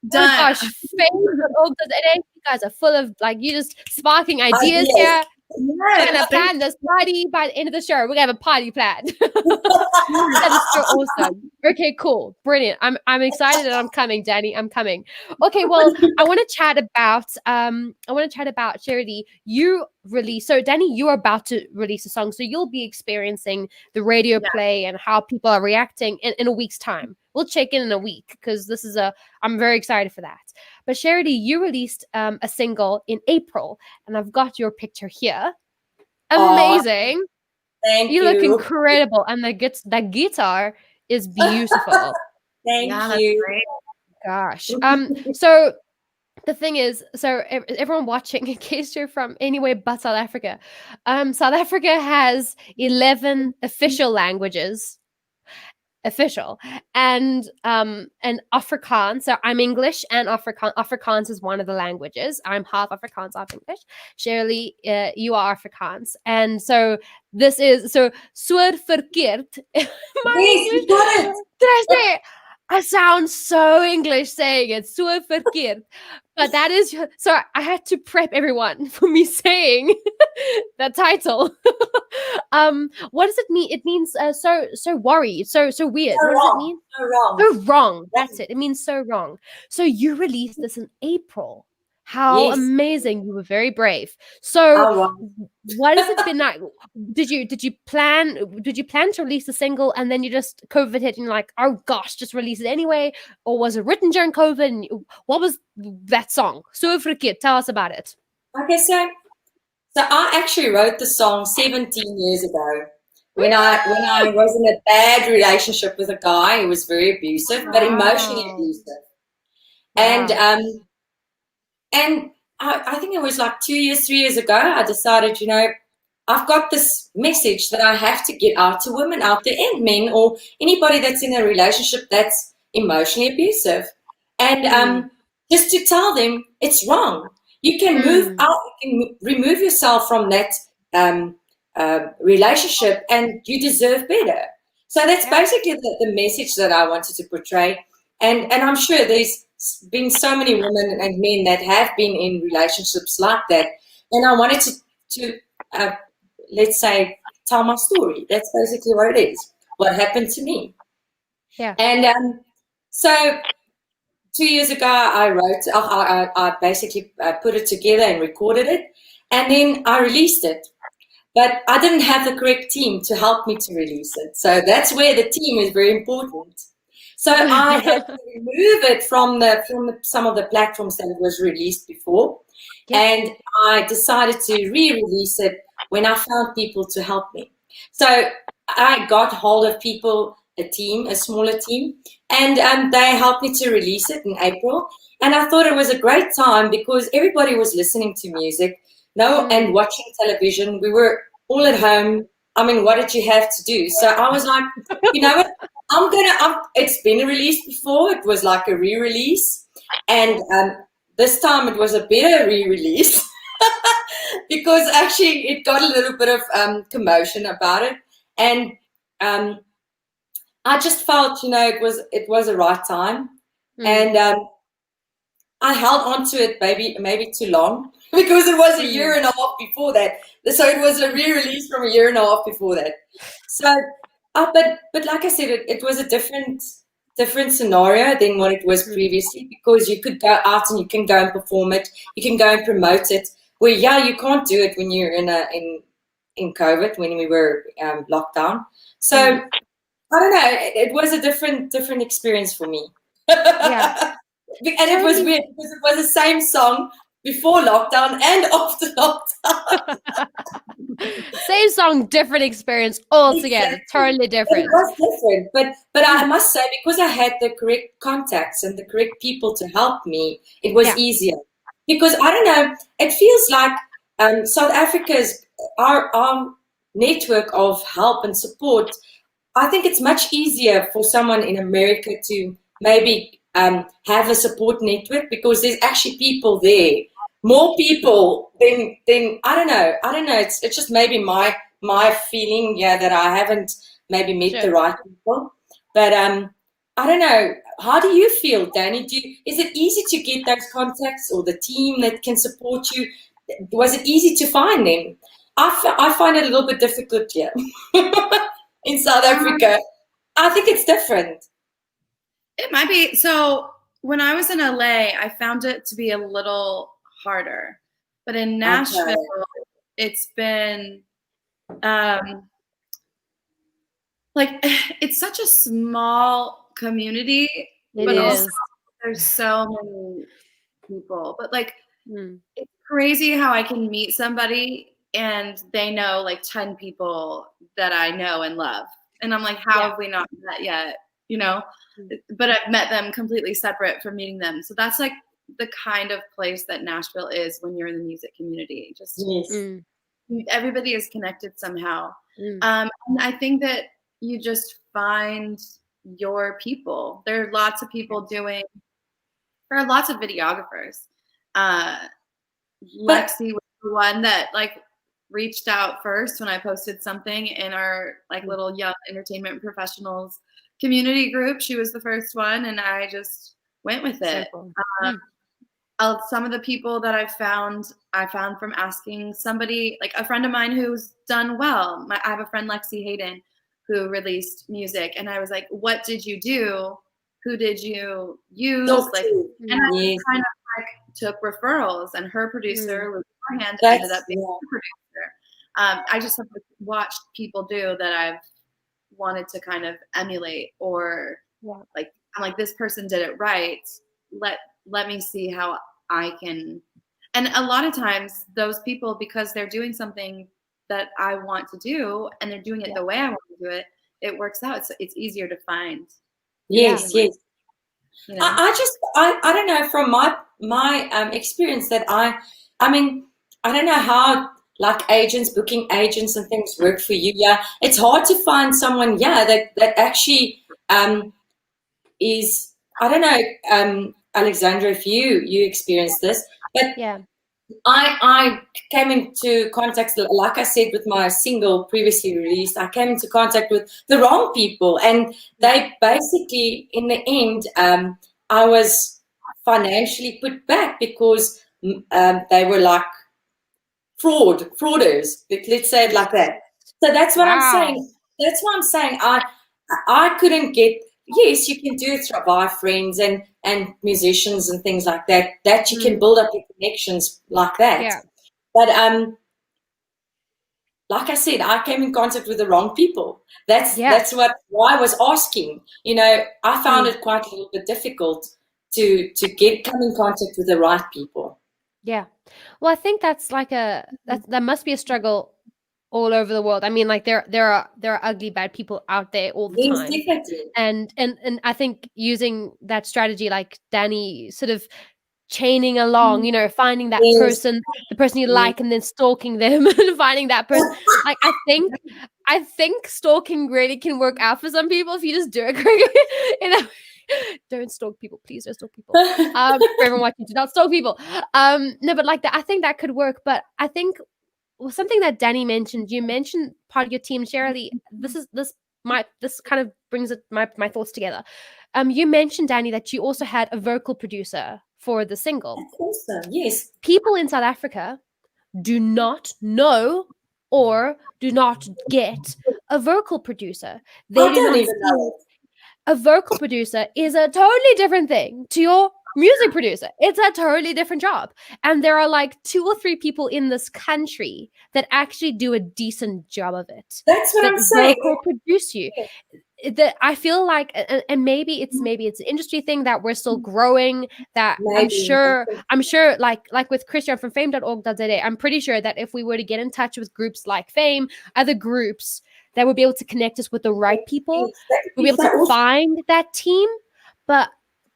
Done. Oh my gosh, you guys are full of like, you just sparking ideas here. We're gonna plan this party by the end of the show. We're gonna have a party planned. That is so awesome. Okay, cool, brilliant. I'm excited and I'm coming, Dani. I'm coming. Okay, well, I want to chat about Cheralee. So Dani, you're about to release a song, so you'll be experiencing the radio play and how people are reacting in a week's time. We'll check in a week because I'm very excited for that. But Cheralee, you released a single in April, and I've got your picture here. Amazing. Thank you. You look incredible, and that guitar is beautiful. Thank you. Great. Gosh. So the thing is, everyone watching, in case you're from anywhere but South Africa, South Africa has 11 official languages. And Afrikaans. So I'm English, and Afrikaans is one of the languages. I'm half Afrikaans, half English. Cheralee, you are Afrikaans, and so this is so verkeerd. Yes, you got it. Did I say it? I sound so English saying it, so verkeerd. But that is, so I had to prep everyone for me saying the title. What does it mean? It means so worried, so weird. So what wrong. Does it mean? So wrong. So wrong. That's it. It means so wrong. So you released this in April. How amazing. You were very brave. So what has it been like? Did you plan to release a single and then you just COVID hit and you're like, oh gosh, just release it anyway? Or was it written during COVID? And what was that song? So Verkeerd, tell us about it. Okay, so I actually wrote the song 17 years ago when I was in a bad relationship with a guy who was very abusive, but emotionally abusive. And I think it was like 3 years ago, I decided, I've got this message that I have to get out to women out there and men or anybody that's in a relationship that's emotionally abusive. And just to tell them it's wrong. You can move out, you can remove yourself from that relationship and you deserve better. So that's basically the message that I wanted to portray. And I'm sure there's been so many women and men that have been in relationships like that. And I wanted to let's say, tell my story. That's basically what it is, what happened to me. Yeah. And so 2 years ago, I basically put it together and recorded it. And then I released it. But I didn't have the correct team to help me to release it. So that's where the team is very important. So I had to remove it from some of the platforms that it was released before. Yeah. And I decided to re-release it when I found people to help me. So I got hold of people a smaller team, and they helped me to release it in April. And I thought it was a great time because everybody was listening to music, and watching television. We were all at home. I mean, what did you have to do? So I was like, you know what? It's been released before. It was like a re-release, and this time it was a better re-release because actually it got a little bit of commotion about it, and I just felt, it was the right time, and I held on to it maybe too long because it was a year and a half before that. So it was a re-release from a year and a half before that. So, but like I said, it was a different scenario than what it was previously, because you could go out and you can go and perform it, you can go and promote it. Well, you can't do it when you're in COVID, when we were locked down. So I don't know. It was a different experience for me. Yeah. And it was weird because it was the same song before lockdown and after lockdown. Same song, different experience altogether. Exactly. Totally different. It was different, but I must say, because I had the correct contacts and the correct people to help me, it was easier. Because I don't know, it feels like South Africa's our network of help and support. I think it's much easier for someone in America to maybe have a support network, because there's actually people there, more people than I don't know. It's just maybe my feeling, that I haven't maybe met the right people. But I don't know. How do you feel, Dani? Is it easy to get those contacts or the team that can support you? Was it easy to find them? I find it a little bit difficult here in South Africa. I think it's different. It might be. So when I was in LA, I found it to be a little harder. But in Nashville, it's been it's such a small community, but also there's so many people. But it's crazy how I can meet somebody and they know 10 people that I know and love. And I'm like, how have we not met yet? But I've met them completely separate from meeting them. So that's the kind of place that Nashville is when you're in the music community. Just everybody is connected somehow. And I think that you just find your people. There are lots of people there are lots of videographers. Lexi was the one that reached out first when I posted something in our little young entertainment professionals community group. She was the first one, and I just went with it. Some of the people that I found from asking somebody, a friend of mine who's done well. I have a friend, Lexi Hayden, who released music, and I was like, what did you do? Who did you use? And I kind of took referrals, and her producer was beforehand ended up being a producer. I just have watched people do that I've wanted to kind of emulate, or I'm like, this person did it right. Let me see how I can. And a lot of times those people, because they're doing something that I want to do and they're doing it the way I want to do it, it works out. It's easier to find. Yes. I don't know, from my experience, that I mean, I don't know how agents, booking agents and things work for you. It's hard to find someone that actually is, I don't know, Alexandra, if you experienced this, but I came into contact, like I said, with my single previously released. I came into contact with the wrong people, and they basically, in the end, I was financially put back because they were frauders. Let's say it like that. So that's what I'm saying. That's what I'm saying. I couldn't get. Yes, you can do it via friends and musicians and things like that. That you can build up your connections like that. Yeah. But like I said, I came in contact with the wrong people. That's why I was asking. I found it quite a little bit difficult to come in contact with the right people. Yeah. Well, I think that's that must be a struggle all over the world. I mean, like there are ugly, bad people out there all the Yes, time. definitely. And I think using that strategy, like Dani, sort of chaining along, you know, finding that person, the person you like, and then stalking them and finding that person. Like I think stalking really can work out for some people if you just do it quickly. You know, don't stalk people, please. Don't stalk people. For everyone watching, do not stalk people. No, but like that, I think that could work. But I think something that Dani mentioned, you mentioned part of your team, Cheralee. This kind of brings my thoughts together. You mentioned, Dani, that you also had a vocal producer for the single. That's awesome. Yes. People in South Africa do not know or do not get a vocal producer. They I do don't not even know it. a vocal producer is a totally different thing to your music producer. It's a totally different job. And there are like 2 or 3 people in this country that actually do a decent job of it. That's what that I'm saying. Vocal produce you. That I feel like, and maybe it's an industry thing that we're still growing. That Maybe. I'm sure, like with Christian from fame.org.za, I'm pretty sure that if we were to get in touch with groups like Fame, other groups that would be able to connect us with the right people, we'll be able to find that team. But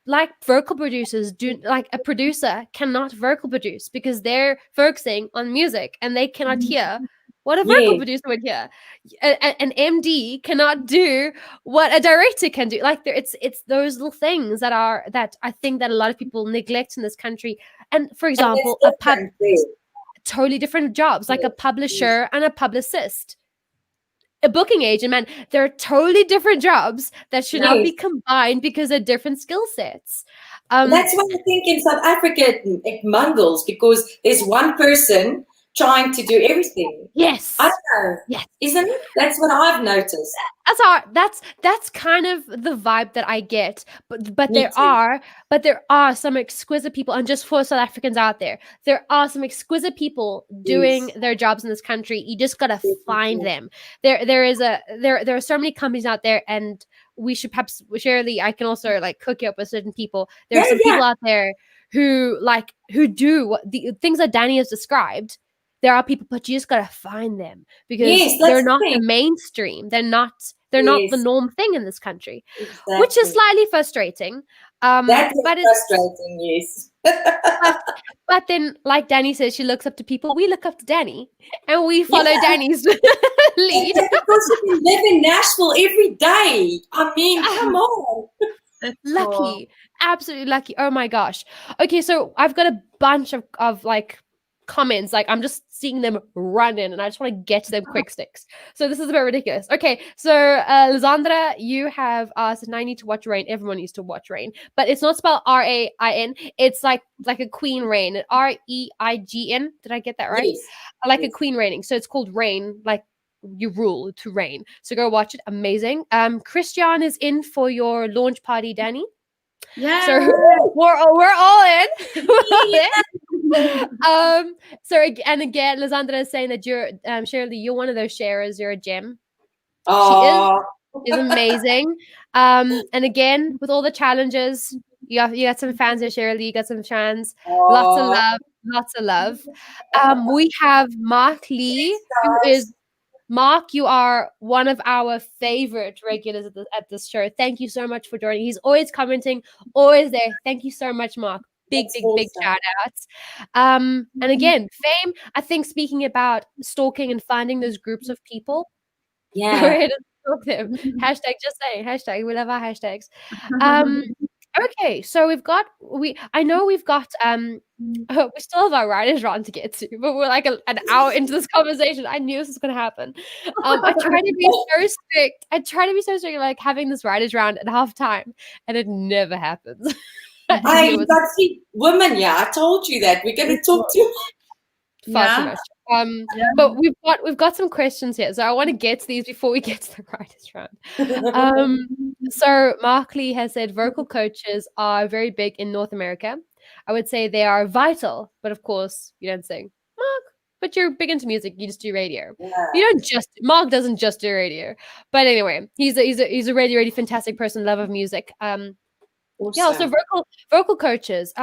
like vocal producers like a producer cannot vocal produce because they're focusing on music and they cannot hear what a vocal producer would hear. An MD cannot do what a director can do. Like it's those little things that I think that a lot of people neglect in this country. And for example, totally different jobs, like a publisher and a publicist. A booking agent, man, they're totally different jobs that should not be combined because they're different skill sets. That's why I think in South Africa it mangles, because there's one person trying to do everything. Yes. I don't know. Yes. Isn't it? That's what I've noticed. That's kind of the vibe that I get. But there are some exquisite people, and just for South Africans out there are some exquisite people doing their jobs in this country. You just gotta find them. There are so many companies out there, and we should perhaps Cheralee, I can also like hook you up with certain people. There are some people out there who do the things that Dani has described. There are people, but you just gotta find them because they're not the mainstream. They're not the norm thing in this country, which is slightly frustrating. That's frustrating, yes. But then, like Dani says, she looks up to people. We look up to Dani, and we follow Dani's lead. Because you can live in Nashville every day. I mean, come on. Lucky, cool. Absolutely lucky. Oh my gosh. Okay, so I've got a bunch of like comments, like I'm just seeing them run in and I just want to get to them quick sticks. So this is a bit ridiculous. Okay, so Alexandra, you have asked, and I need to watch Rain. Everyone needs to watch Rain, but it's not spelled R-A-I-N. It's like a queen reign, R-E-I-G-N. Did I get that right? Yes. Like a queen reigning. So it's called Rain, like you rule to reign. So go watch it. Amazing. Christian is in for your launch party, Dani. Yeah. So we're all in. So and again, Alexandra is saying that you're Cheralee, you're one of those sharers. You're a gem. Aww. She is amazing. And again, with all the challenges, you got some fans here, Cheralee. You got some fans. Lots of love. We have Mark Lee, who is Mark. You are one of our favorite regulars at this show. Thank you so much for joining. He's always commenting, always there. Thank you so much, Mark. Big shout outs. And again, Fame, I think, speaking about stalking and finding those groups of people. Yeah. Go ahead and stalk them. Hashtag, just saying, hashtag, we love our hashtags. Okay, so we still have our writers round to get to, but we're like an hour into this conversation. I knew this was going to happen. I try to be so strict. Like having this writers round at halftime, and it never happens. Women, I told you that we're going to talk too much. But we've got some questions here, so I want to get to these before we get to the writers round. So Mark Lee has said vocal coaches are very big in North America. I would say they are vital, but of course you don't sing, Mark. But you're big into music. You just do radio. Yeah. Mark doesn't just do radio. But anyway, he's a really fantastic person, love of music. Awesome. Yeah. So vocal coaches.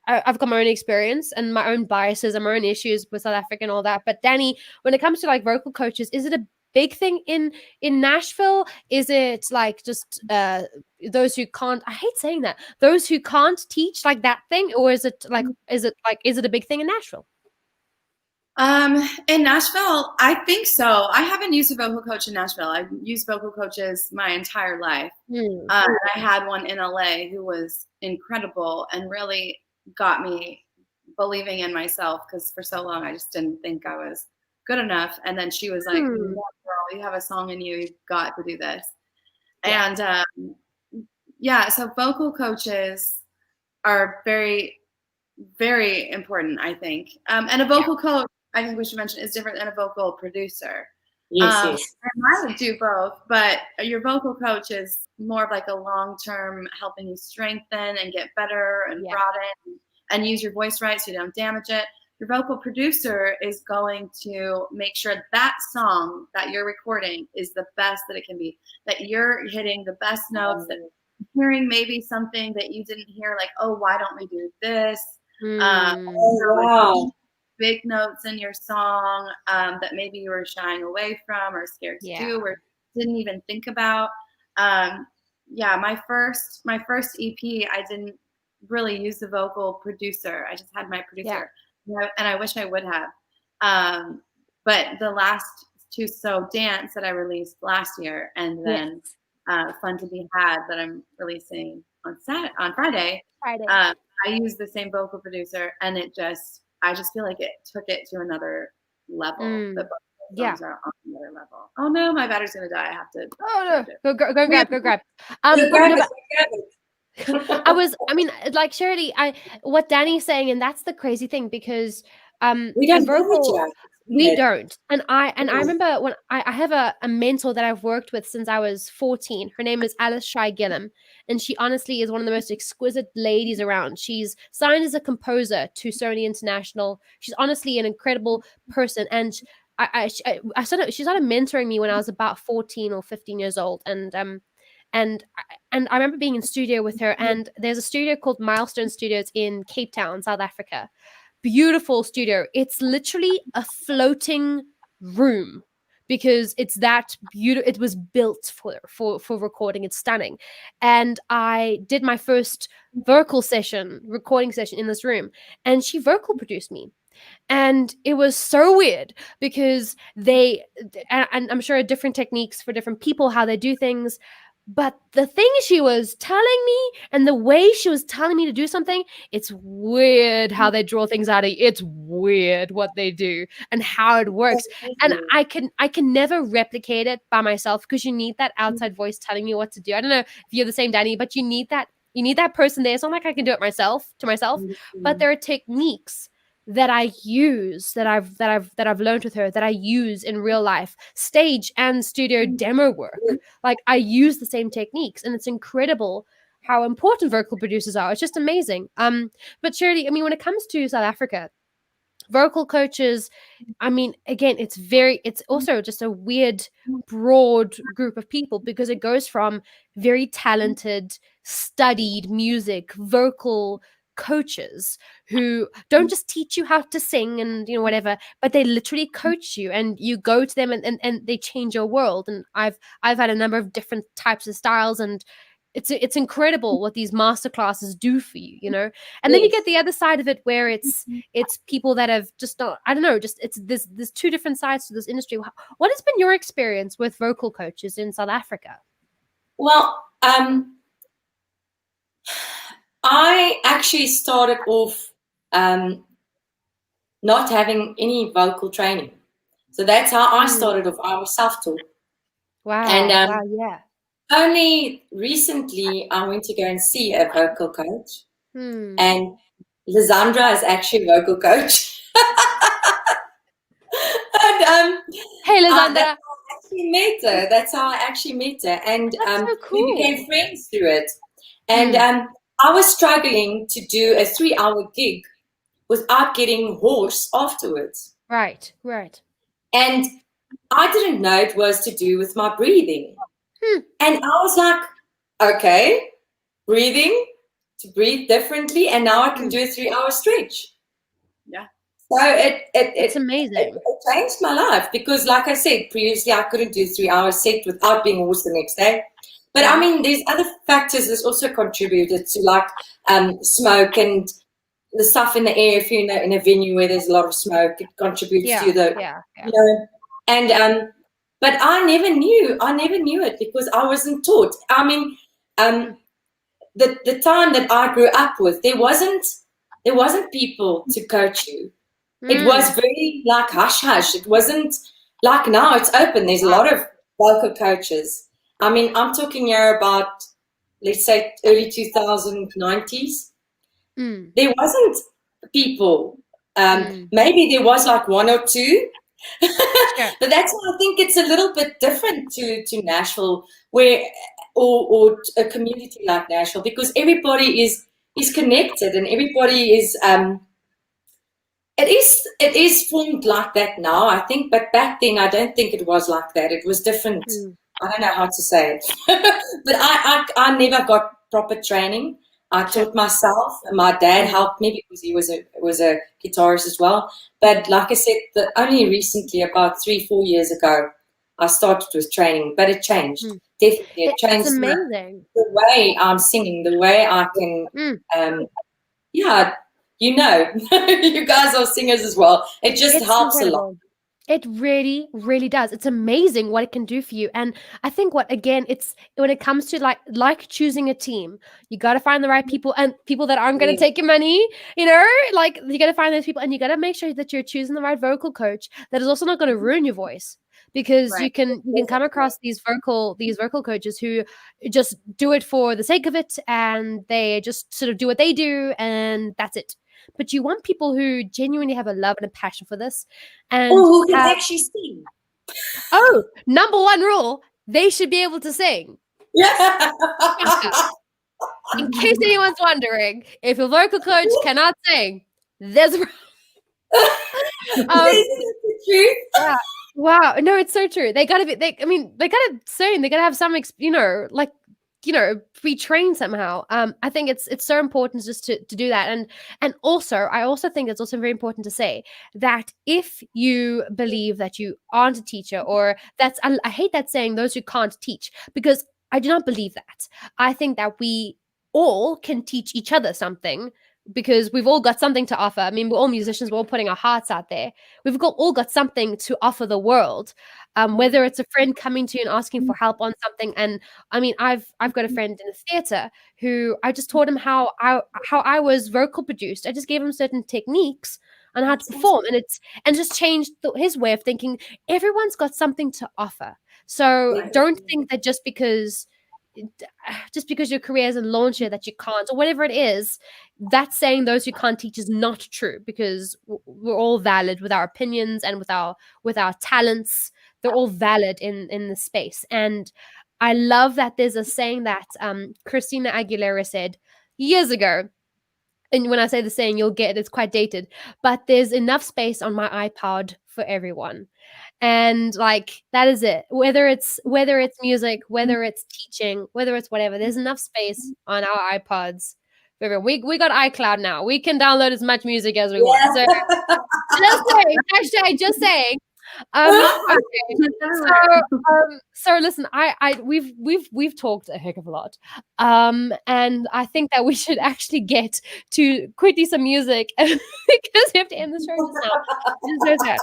I've got my own experience and my own biases and my own issues with South Africa and all that. But Dani, when it comes to like vocal coaches, is it a big thing in Nashville? Is it like just those who can't, I hate saying that, those who can't teach like that thing, or is it a big thing in Nashville? In Nashville, I think so. I haven't used a vocal coach in Nashville. I've used vocal coaches my entire life. I had one in LA who was incredible and really got me believing in myself, because for so long I just didn't think I was good enough. And then she was like, "No, girl, you have a song in you. You've got to do this." And so vocal coaches are very, very important, I think. And a vocal coach, I think we should mention, is different than a vocal producer. Yes. And I would do both, but your vocal coach is more of like a long-term helping you strengthen and get better and broaden and use your voice right so you don't damage it. Your vocal producer is going to make sure that song that you're recording is the best that it can be, that you're hitting the best notes, that hearing maybe something that you didn't hear, like, oh, why don't we do this? Wow. Big notes in your song that maybe you were shying away from or scared to do or didn't even think about. My first EP, I didn't really use the vocal producer. I just had my producer, and I wish I would have. But the last two, so Dance, that I released last year, and then Fun to Be Had, that I'm releasing on Friday. I used the same vocal producer, and I just feel like it took it to another level. The songs are on another level. Oh no, my battery's gonna die. I have to. Oh no, go grab. Like Cheralee, what Dani's saying, and that's the crazy thing, because we don't know we don't. And I remember when I have a mentor that I've worked with since I was 14. Her name is Alice Shy Gillum, and she honestly is one of the most exquisite ladies around. She's signed as a composer to Sony International. She's honestly an incredible person, and she started mentoring me when I was about 14 or 15 years old, and I remember being in studio with her, and there's a studio called Milestone Studios in Cape Town, South Africa. Beautiful studio. It's literally a floating room because it's that beautiful. It was built for recording. It's stunning. And I did my first recording session in this room, and she vocal produced me. And it was so weird because and I'm sure different techniques for different people, how they do things. But the thing she was telling me and the way she was telling me to do something, it's weird how they draw things out of you. It's weird what they do and how it works. And I can never replicate it by myself, because you need that outside voice telling you what to do. I don't know if you're the same, Dani, but you need that person there. It's not like I can do it myself, but there are techniques that I use, that I've learned with her, that I use in real life, stage and studio demo work. Like, I use the same techniques, and it's incredible how important vocal producers are. It's just amazing. But Cheralee, I mean, when it comes to South Africa, vocal coaches, I mean, again, it's also just a weird, broad group of people, because it goes from very talented, studied music, vocal coaches who don't just teach you how to sing and whatever, but they literally coach you, and you go to them and they change your world. And I've had a number of different types of styles, and it's incredible what these master classes do for you, and then you get the other side of it, where it's people that have just not, I don't know, just there's two different sides to this industry. What has been your experience with vocal coaches in South Africa? Well, I actually started off not having any vocal training. So that's how I started off. I was self-taught. Wow. And yeah. Only recently I went to go and see a vocal coach. And Alexandra is actually a vocal coach. And, hey, Alexandra. That's how I actually met her. And so cool. we became friends through it. And I was struggling to do a 3-hour gig without getting hoarse afterwards. Right. And I didn't know it was to do with my breathing. And I was like, okay, breathing, to breathe differently, and now I can do a 3-hour stretch. Yeah. So It's amazing. It changed my life because, like I said, previously I couldn't do 3 hour set without being hoarse the next day. But I mean, there's other factors that's also contributed to, like smoke and the stuff in the air. If you're in a venue where there's a lot of smoke, it contributes to you know. And but I never knew it because I wasn't taught. I mean, the time that I grew up with, there wasn't people to coach you. It was very like hush hush. It wasn't like now. It's open. There's a lot of vocal coaches. I mean, I'm talking here about, let's say, early 2090s. There wasn't people. Maybe there was like one or two. But that's why I think it's a little bit different to Nashville, where or a community like Nashville, because everybody is connected and everybody is it is formed like that now, I think, but back then I don't think it was like that. It was different. I don't know how to say it. But I never got proper training. I taught myself. My dad helped me because he was a guitarist as well. But like I said, only recently, about 3-4 years ago, I started with training. But it changed. Definitely, it changed. It's amazing. The way I'm singing, the way I can, you know, you guys are singers as well. It just helps a lot. It really, really does. It's amazing what it can do for you. And I think it's when it comes to like choosing a team, you got to find the right people and people that aren't going to take your money, you know, like you got to find those people and you got to make sure that you're choosing the right vocal coach that is also not going to ruin your voice. Because you can come across these vocal coaches who just do it for the sake of it and they just sort of do what they do and that's it. But you want people who genuinely have a love and a passion for this, and who can actually sing. Oh, number one rule: they should be able to sing. Yeah. In case anyone's wondering, if your vocal coach cannot sing, there's Isn't it the truth? Yeah. Wow, no, it's so true. They gotta be. They gotta sing. They gotta have some, be trained somehow. I think it's so important just to do that. And also, I also think it's also very important to say that if you believe that you aren't a teacher, or I hate that saying, those who can't teach, because I do not believe that. I think that we all can teach each other something, because we've all got something to offer. I mean, we're all musicians. We're all putting our hearts out there. We've all got something to offer the world. Whether it's a friend coming to you and asking for help on something. And I mean, I've got a friend in the theater who I just taught him how I was vocal produced. I just gave him certain techniques on how to perform, and just changed his way of thinking. Everyone's got something to offer. So don't think that just because your career isn't launched yet that you can't, or whatever it is. That's saying those who can't teach is not true, because we're all valid with our opinions and with our talents. They're all valid in the space. And I love that there's a saying that Christina Aguilera said years ago. And when I say the saying, you'll get it's quite dated, but there's enough space on my iPod for everyone. And that is it. Whether it's music, whether it's teaching, whether it's whatever, there's enough space on our iPods for everyone. We got iCloud now. We can download as much music as we want. So just saying. So listen, we've talked a heck of a lot, and I think that we should actually get to quickly some music because we have to end the show just now.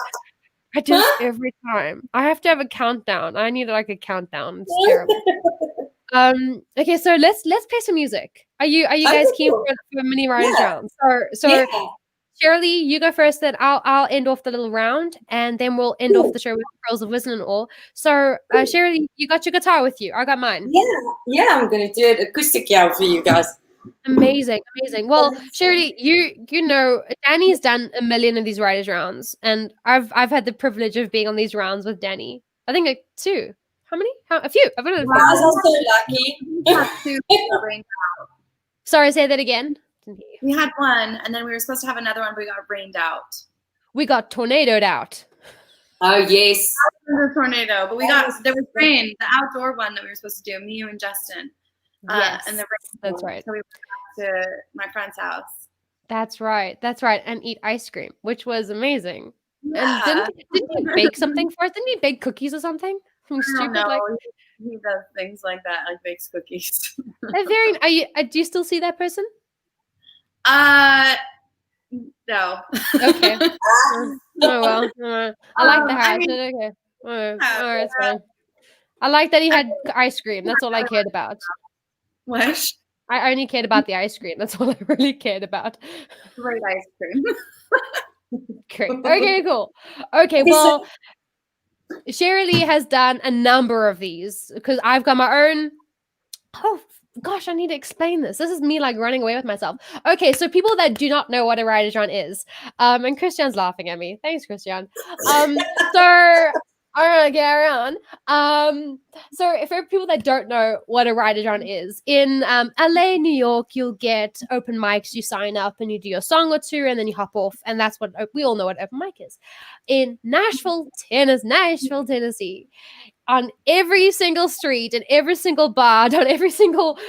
Every time I have to have a countdown. I need a countdown. It's terrible. Okay, so let's play some music. Are you guys keen for a mini writers round? So Cheralee, you go first. Then I'll end off the little round, and then we'll end off the show with Pearls of Wisdom and all. So Cheralee, you got your guitar with you. I got mine. Yeah. I'm gonna do it acoustic for you guys. Amazing. Well, Cheralee, you know, Dani's done a million of these writers rounds, and I've had the privilege of being on these rounds with Dani. I think 2. How many? A few. I've been on a few. I was so lucky. Sorry, say that again. We had one, and then we were supposed to have another one, but we got rained out. We got tornadoed out. Oh yes, the tornado. But there was rain. The outdoor one that we were supposed to do, me, you, and Justin. Yes, and the that's right. So we went to my friend's house. That's right. And eat ice cream, which was amazing. And Yeah. didn't he bake something for us? Didn't he bake cookies or something? Something I don't stupid like. know. He does things like that, like bakes cookies. Do you still see that person? No. Okay. Oh well. I like the hat. Okay. All right, it's fine. I like that he had ice cream. That's all I cared about. What? I only cared about the ice cream. That's all I really cared about. Great ice cream. Great. Okay, cool. Okay, well, Cheralee has done a number of these because I've got my own. Oh gosh, I need to explain this. This is me like running away with myself. Okay, so people that do not know what a rider genre is, and Christian's laughing at me. Thanks, Christian. So all right, carry on. So for people that don't know what a rider genre is, in LA, New York, you'll get open mics. You sign up and you do a song or two, and then you hop off, and that's what we all know what open mic is. In Nashville, Tennessee, on every single street and every single bar, on every single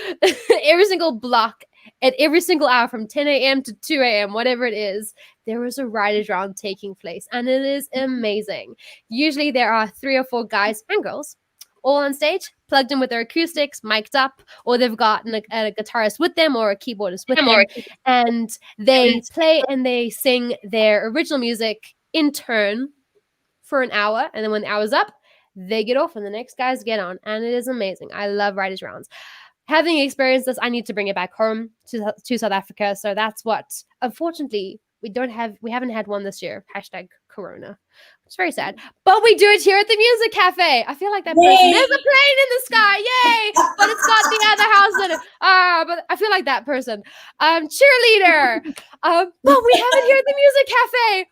block, at every single hour from 10 a.m. to 2 a.m., whatever it is, there is a writer's round taking place, and it is amazing. Usually there are 3 or 4 guys and girls all on stage, plugged in with their acoustics, mic'd up, or they've got a guitarist with them or a keyboardist with them, and they play and they sing their original music in turn for an hour, and then when the hour's up, they get off and the next guys get on, and it is amazing. I love writers' rounds. Having experienced this, I need to bring it back home to South Africa. So that's what, unfortunately, we haven't had one this year. #Corona. It's very sad. But we do it here at the Music Cafe. I feel like that person. There's a plane in the sky. Yay! But it's got the other house in it. But I feel like that person. Cheerleader. But we have it here at the Music Cafe.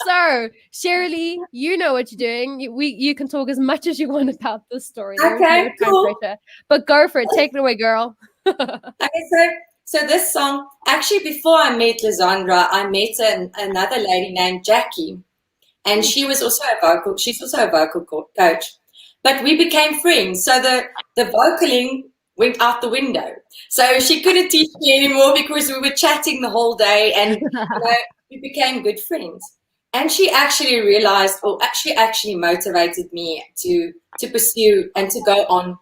So, Cheralee, you know what you're doing. You can talk as much as you want about this story. Okay, cool. But go for it. Take it away, girl. Okay, so this song, actually, before I met Alexandra, I met another lady named Jackie, and she's also a vocal coach. But we became friends. So the vocaling went out the window. So she couldn't teach me anymore because we were chatting the whole day, and we became good friends. And she actually realized, or she actually motivated me to pursue and to go on.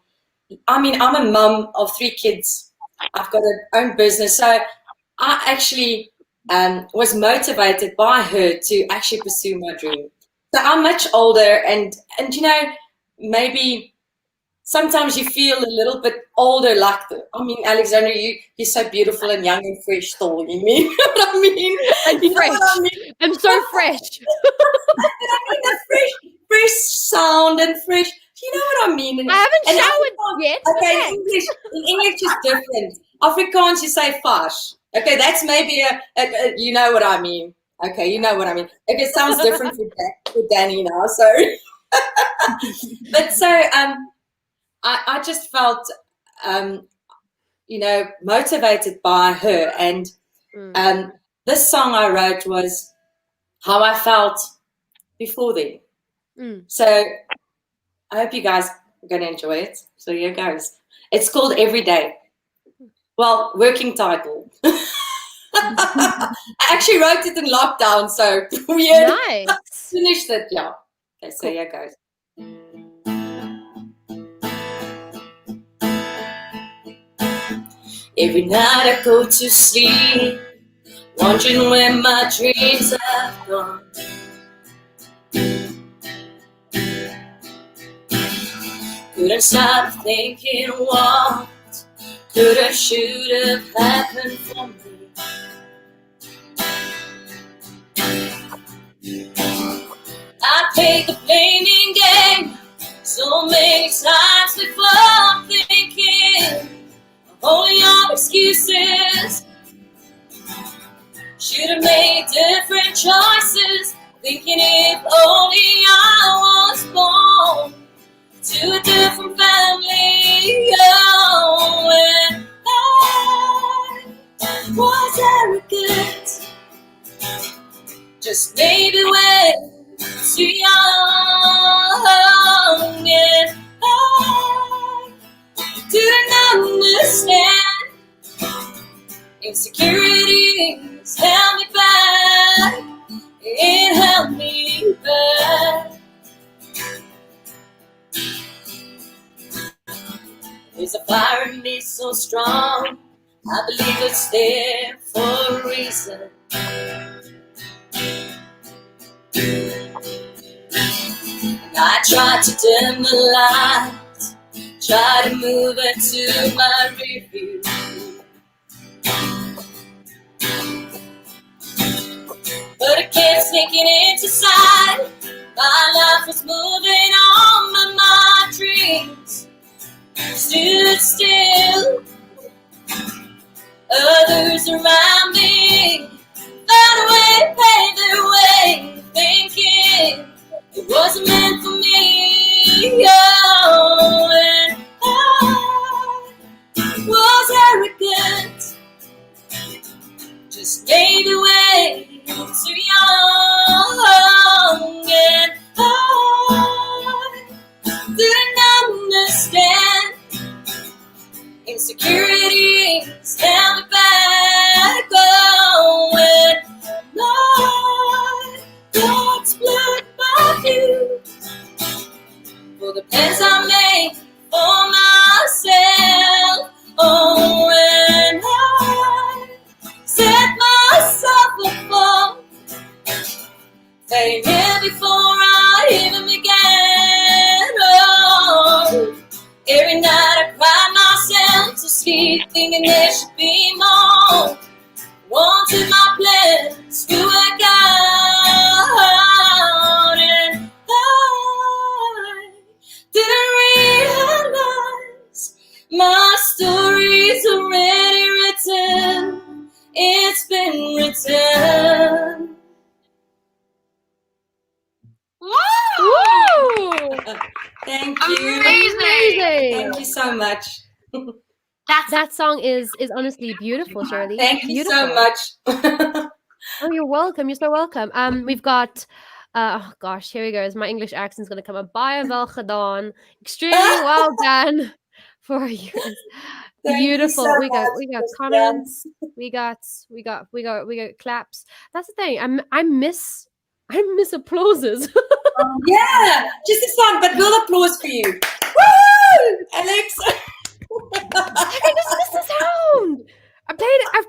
I mean, I'm a mum of 3 kids. I've got an own business. So I actually was motivated by her to actually pursue my dream. So I'm much older, and maybe sometimes you feel a little bit older, Alexandra, you're so beautiful and young and fresh still. You mean what I mean? And fresh. I'm so fresh. The fresh sound and fresh. You know what I mean? I haven't showered yet. Okay, in English is different. Afrikaans, you say fash. Okay, that's maybe a you know what I mean. Okay, you know what I mean. Okay, it sounds different for Dani now, sorry. But so I just felt motivated by her, and this song I wrote was how I felt before then. So I hope you guys are going to enjoy it. So here goes. It's called Every Day. Well, working title. I actually wrote it in lockdown, so weird. Nice. Finished it, yeah. Okay, so here goes. Every night I go to sleep, wondering where my dreams have gone. Couldn't stop thinking what could have, should have happened for me. I played the blaming game so many times before, thinking only your excuses. Should have made different choices, thinking if only I was born to a different family. Oh, and I was arrogant, just maybe when too young, and I Insecurities held me back. It held me back. There's a fire in me so strong, I believe it's there for a reason. And I tried to dim the light, try to move it to my rearview. But it kept sneaking into sight. My life was moving on, but my dreams stood still. Others around me found a way to pave their way, thinking it wasn't meant for me. Oh, and I was arrogant, just maybe way too young, and I didn't understand. Insecurities held me back. Oh, and my thoughts blurred my view for the plans I made for myself. Oh, and I set myself afloat, fading before I even began. Oh, every night I cried myself to sleep, thinking there should be more. Wanted my plans to work out, and I didn't realize my story's already written. It's been written. Woo! Thank you. Amazing. Thank you so much. That song is honestly beautiful, Cheralee. Thank you Beautiful. so much. Oh, you're welcome. You're so welcome. We've got oh gosh, here we go. My English accent's gonna come up. Baie wel gedaan. Extremely well done for yours. Thank you Beautiful. so We got much, comments. We got claps. That's the thing. I miss applauses. Yeah, just a song, but we'll applause for you. Woo! Alex. I just miss the sound. I've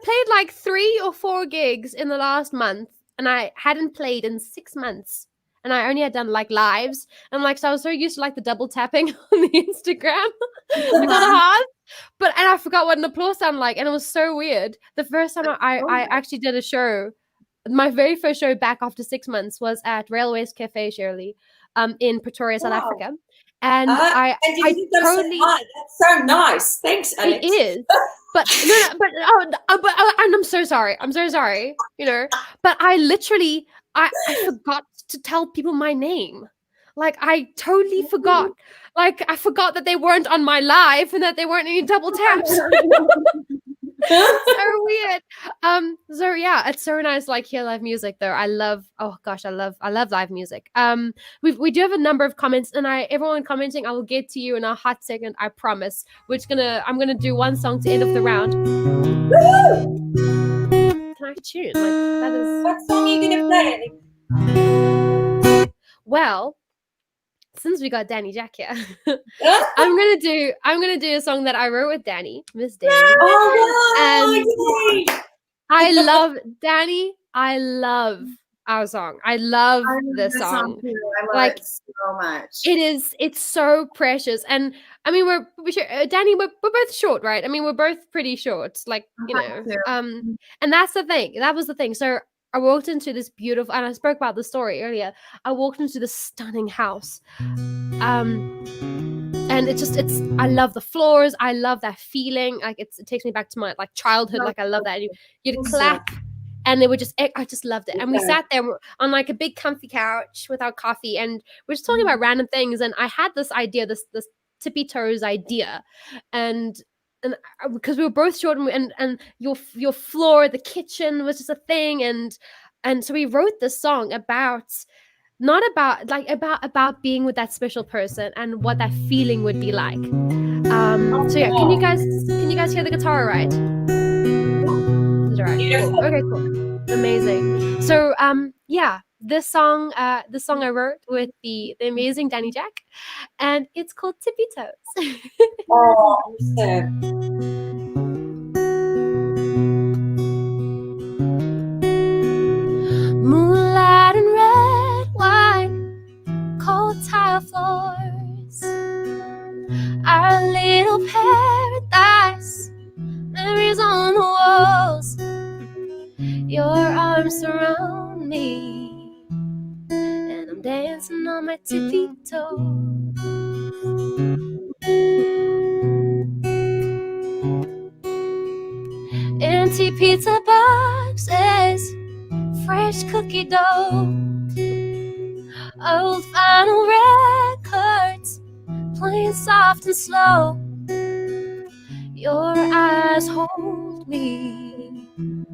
played like 3 or 4 gigs in the last month, and I hadn't played in 6 months. And I only had done like lives. And like, so I was so used to like the double tapping on the Instagram. Like on the heart. And I forgot what an applause sounded like. And it was so weird. The first time I actually did a show, my very first show back after 6 months was at Railways Cafe, Cheralee, in Pretoria, South Africa. And I totally. That's so nice. Thanks, Alex. It is. But and I'm so sorry. I'm so sorry. You know, but I literally I forgot to tell people my name. Like I totally forgot. Like I forgot that they weren't on my live and that they weren't any double taps. So weird. So yeah, it's so nice like hear live music though. I love live music. We do have a number of comments, and everyone commenting, I will get to you in a hot second, I promise. I'm gonna do one song to end off the round. Can I tune? Like that is What song are you gonna play? well, since we got Dani Jack here, I'm gonna do a song that I wrote with Dani, Miss Dani. Oh no! And I love Dani. I love our song. I love this song. Too. I love like it so much. It's so precious. And I mean, Dani, we're both short, right? I mean, we're both pretty short, like you know. And that's the thing. That was the thing. So I walked into this beautiful, and I spoke about the story earlier. I walked into this stunning house. And I love the floors. I love that feeling. Like it takes me back to my like childhood. Like I love that. You'd clap, and I just loved it. And we sat there on like a big comfy couch with our coffee, and we're just talking about random things. And I had this idea, this tippy toes idea, and because we were both short, and your floor, the kitchen was just a thing, and so we wrote this song about being with that special person and what that feeling would be like. So yeah, can you guys hear the guitar right? interact. Cool. Okay, cool. Amazing. So yeah, this song I wrote with the amazing Dani Jack, and it's called Tippy Toes. Oh, awesome. Moonlight and red wine, cold tile floors, our little paradise, memories on the walls. Your arms surround me, and I'm dancing on my tippy toes. Empty pizza boxes, fresh cookie dough, old vinyl records playing soft and slow. Your eyes hold me, and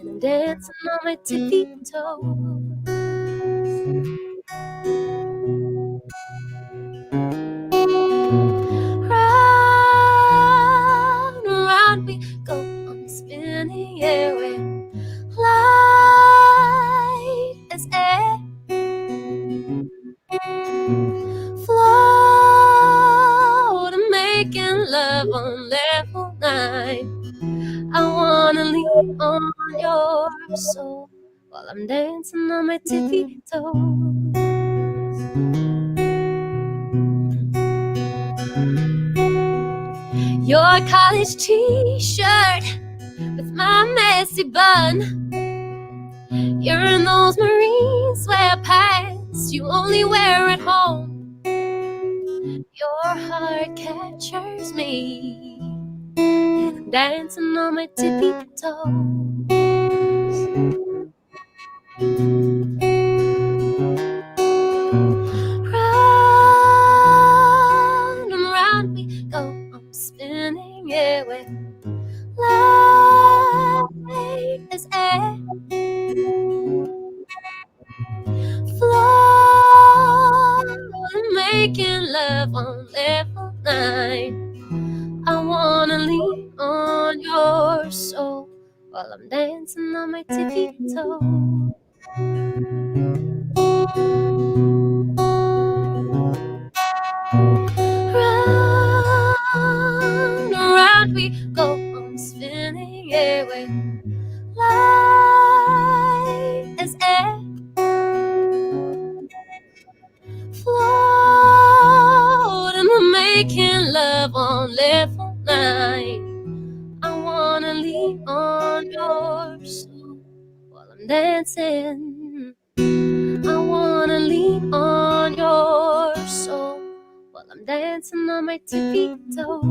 I'm dancing on my tippy toes. Round, round we go, I'm spinning away. Light as air, float and making love on level 9. I wanna lean on your soul while I'm dancing on my tippy toes. Your college t-shirt with my messy bun. You're in those marine sweatpants you only wear at home. Your heart captures me, and I'm dancing on my tippy toes. Round and round we go, I'm spinning away. Light as air, flow and making love on level 9. I wanna lean on your soul while I'm dancing on my tippy toes. Round, round we go, I'm spinning away. Light as air, float and we're making love on level 9. I wanna lean on your soul while I'm dancing. I wanna lean on your soul while I'm dancing on my tippy toes.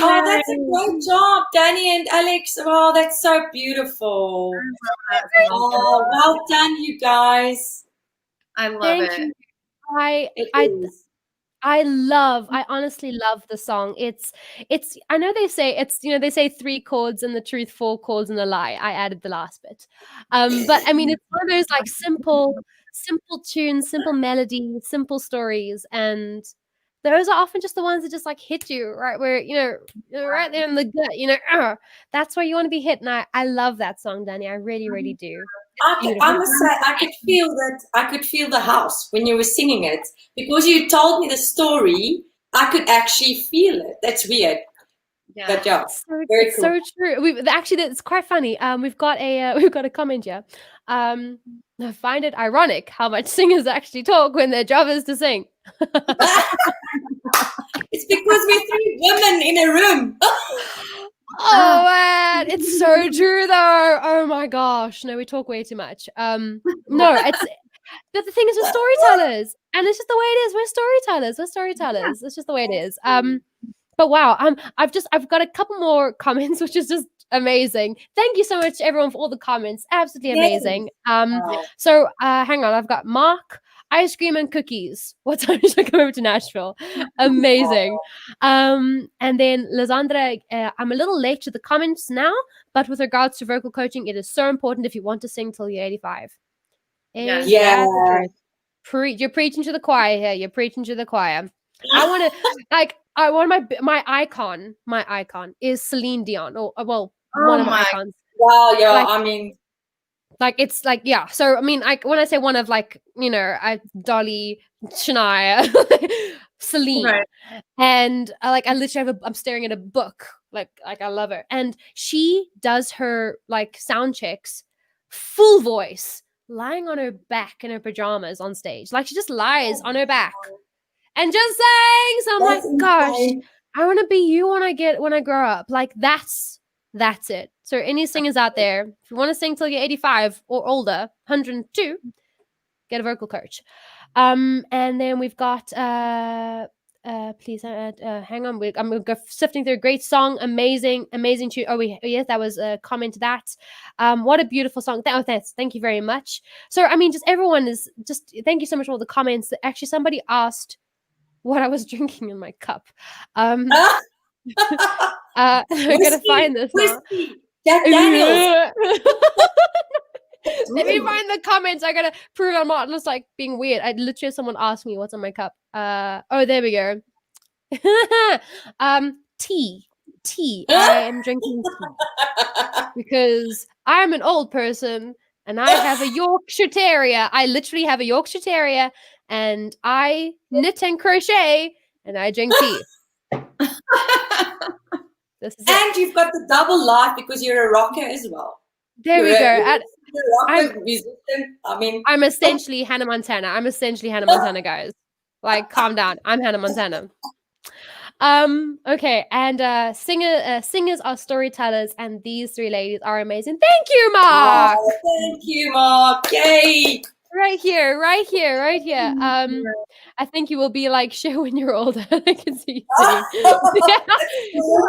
Oh, that's a great job, Dani and Alex. Wow, that's so beautiful. Oh, well done, you guys. I love Thank it. you. I honestly love the song. It's I know they say they say 3 chords and the truth, 4 chords and a lie. I added the last bit. But I mean it's one of those like simple tunes, simple melody, simple stories, and those are often just the ones that just like hit you right where right there in the gut, that's where you want to be hit. And I love that song, Dani. I really, really do. I must say, I could feel the house when you were singing it, because you told me the story. I could actually feel it. That's weird. Yeah. But yeah, it's so true. Actually, it's quite funny. We've got a comment here. I find it ironic how much singers actually talk when their job is to sing. It's because we're 3 women in a room. Oh man, it's so true though. Oh my gosh, no, we talk way too much. No, it's but the thing is, we're storytellers, and it's just the way it is. We're storytellers. It's just the way it is. But wow, I've got a couple more comments, which is just amazing. Thank you so much, everyone, for all the comments. Absolutely amazing. So hang on, I've got Mark. Ice cream and cookies. What time should I come over to Nashville? Amazing. And then Alexandra, I'm a little late to the comments now, but with regards to vocal coaching, it is so important if you want to sing till you're 85. Yes. Yeah. You're preaching to the choir here. You're preaching to the choir. I want to my icon is Celine Dion, or well, one of my icons. Wow, yeah, like, I mean, like it's like, yeah. So I mean, like when I say one of, like, you know, Dolly, Shania, Celine, right. And I literally I'm staring at a book, like I love her, and she does her like sound checks, full voice, lying on her back in her pajamas on stage, like she just lies on her back and just saying. So I'm like, gosh, I want to be you when I grow up. Like that's it. So any singers out there, if you want to sing till you're 85 or older, 102, get a vocal coach. And then we've got please hang on. I'm gonna go sifting through. Great song, amazing tune. Yes, that was a comment to that. What a beautiful song. Thank you very much. So I mean, just everyone is just thank you so much for all the comments. Actually, somebody asked what I was drinking in my cup. I'm gonna find this now. Jack Daniels. Let me find the comments. I gotta prove I'm not just like being weird. I literally, someone asked me what's in my cup. Oh, there we go. Tea. I am drinking tea because I'm an old person and I have a Yorkshire Terrier. I literally have a Yorkshire Terrier, and I knit and crochet, and I drink tea. This is and you've got the double life because you're a rocker as well. There we go. I'm musician. I mean, I'm essentially Hannah Montana, guys. Like, calm down. I'm Hannah Montana. Okay, and singers are storytellers, and these three ladies are amazing. Thank you, Mark. Oh, thank you, Mark. Yay! Right here. I think you will be like Cher when you're older. I can see you.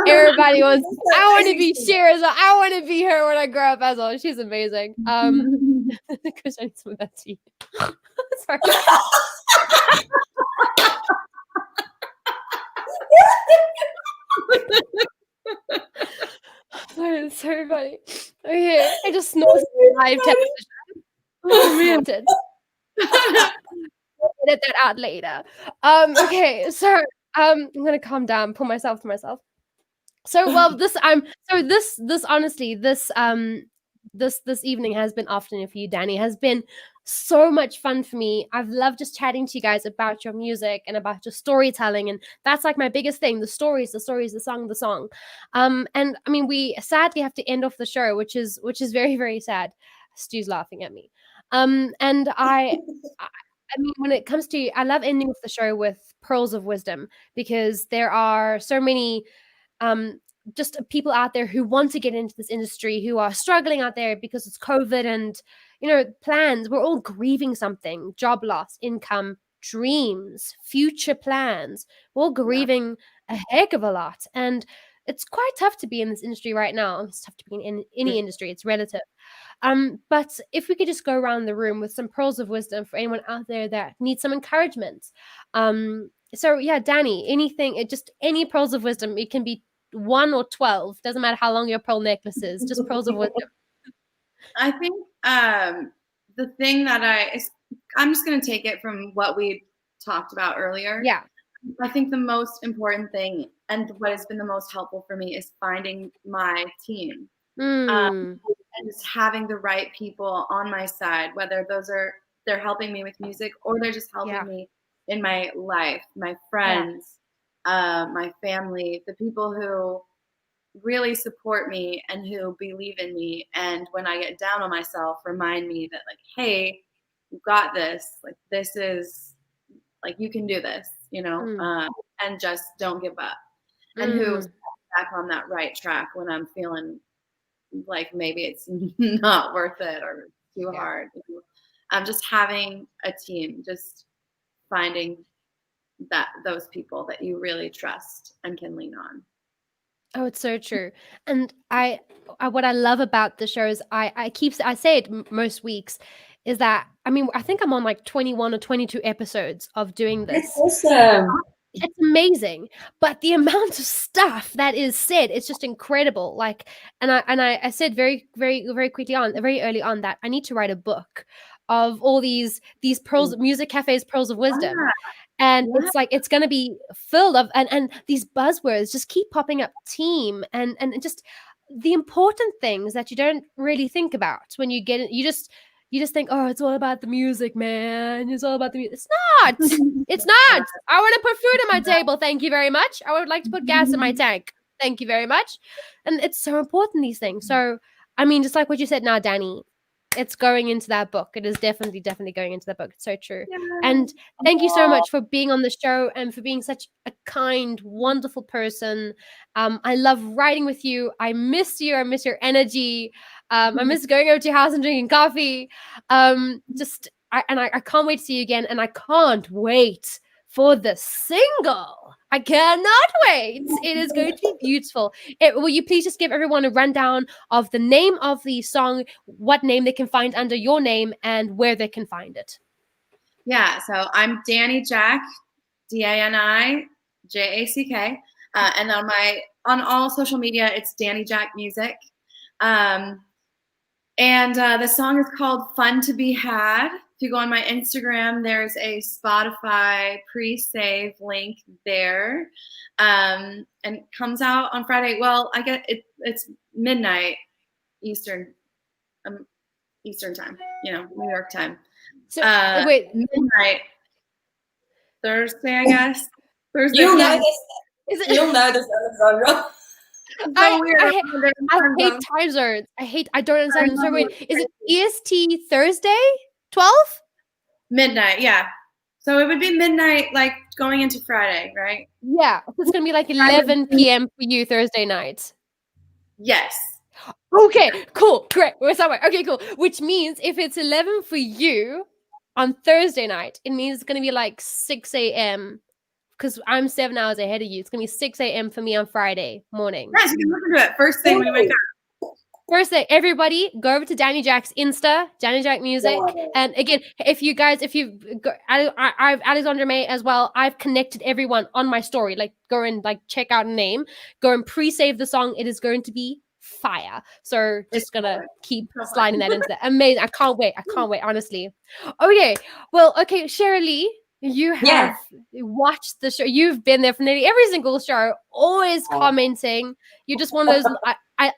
Everybody wants. I want to be Cher as well. I want to be her when I grow up as well. She's amazing. Because I need some of that tea. Sorry. Sorry, buddy. Okay, I just snorted live television. Snorted. I'll edit that out later. Okay, so I'm gonna calm down, pull myself to myself. So well, this honestly, this evening has been afternoon for you, Dani, has been so much fun for me. I've loved just chatting to you guys about your music and about your storytelling, and that's like my biggest thing: the stories, the song. And I mean, we sadly have to end off the show, which is very, very sad. Stu's laughing at me. And I mean, when it comes to, I love ending off the show with pearls of wisdom, because there are so many just people out there who want to get into this industry, who are struggling out there because it's COVID and, you know, plans. We're all grieving something: job loss, income, dreams, future plans. We're all grieving a heck of a lot. And it's quite tough to be in this industry right now. It's tough to be in any industry. It's relative. But if we could just go around the room with some pearls of wisdom for anyone out there that needs some encouragement. So yeah, Dani, anything, just any pearls of wisdom. It can be 1 or 12. Doesn't matter how long your pearl necklace is. Just pearls of wisdom. I think the thing that I'm just going to take it from what we talked about earlier. Yeah. I think the most important thing and what has been the most helpful for me is finding my team. And just having the right people on my side, whether they're helping me with music or they're just helping me in my life, my friends, my family, the people who really support me and who believe in me. And when I get down on myself, remind me that, like, hey, you got this. Like, this is, like, you can do this, you know, and just don't give up. And who's back on that right track when I'm feeling like maybe it's not worth it or too hard. Just having a team, just finding those people that you really trust and can lean on. Oh, it's so true. And I what I love about the show is I say it most weeks, is that, I mean, I think I'm on like 21 or 22 episodes of doing this. That's awesome. it's amazing, but the amount of stuff that is said, it's just incredible. Like, and I said very early on that I need to write a book of all these pearls, music cafes, pearls of wisdom. And it's like, it's going to be filled of, and these buzzwords just keep popping up, team, and just the important things that you don't really think about when you get it. You just think, oh, it's all about the music, man. It's all about the music. It's not. It's not. I want to put food on my table. Thank you very much. I would like to put gas in my tank. Thank you very much. And it's so important, these things. So, I mean, just like what you said now, Dani, it's going into that book. It is definitely going into that book. It's so true. Yeah. And thank you so much for being on the show and for being such a kind, wonderful person. I love writing with you. I miss you. I miss your energy. I miss going over to your house and drinking coffee. I can't wait to see you again. And I can't wait for the single. I cannot wait. It is going to be beautiful. Will you please just give everyone a rundown of the name of the song, what name they can find under your name, and where they can find it? Yeah, so I'm Dani Jack, DaniJack. And on all social media, it's Dani Jack Music. And the song is called Fun to Be Had. If you go on my Instagram, there's a Spotify pre-save link there. And it comes out on Friday. Well, I get it. It's midnight Eastern time, New York time. So wait, midnight Thursday, I guess. Thursday. You'll know this. You'll know this, Alexandra. I hate time zones. I don't understand. So wait, is it EST Thursday 12? Midnight, yeah. So it would be midnight, like going into Friday, right? Yeah. So it's going to be like 11 p.m. for you Thursday night. Yes. Okay, cool. Great. We're somewhere. Okay, cool. Which means if it's 11 for you on Thursday night, it means it's going to be like 6 a.m. because I'm 7 hours ahead of you. It's going to be 6 a.m. for me on Friday morning. Yes, you can listen to it first thing when you wake up. First thing, everybody go over to Dani Jack's Insta, Dani Jack Music. And again, if you go, I've Alexandra May as well. I've connected everyone on my story. Like, go and check out a name. Go and pre-save the song. It is going to be fire. So just gonna keep sliding that into that. Amazing. I can't wait, honestly. Okay. Well, okay, Cheralee, you have watched the show. You've been there for nearly every single show, always commenting. You're just one of those.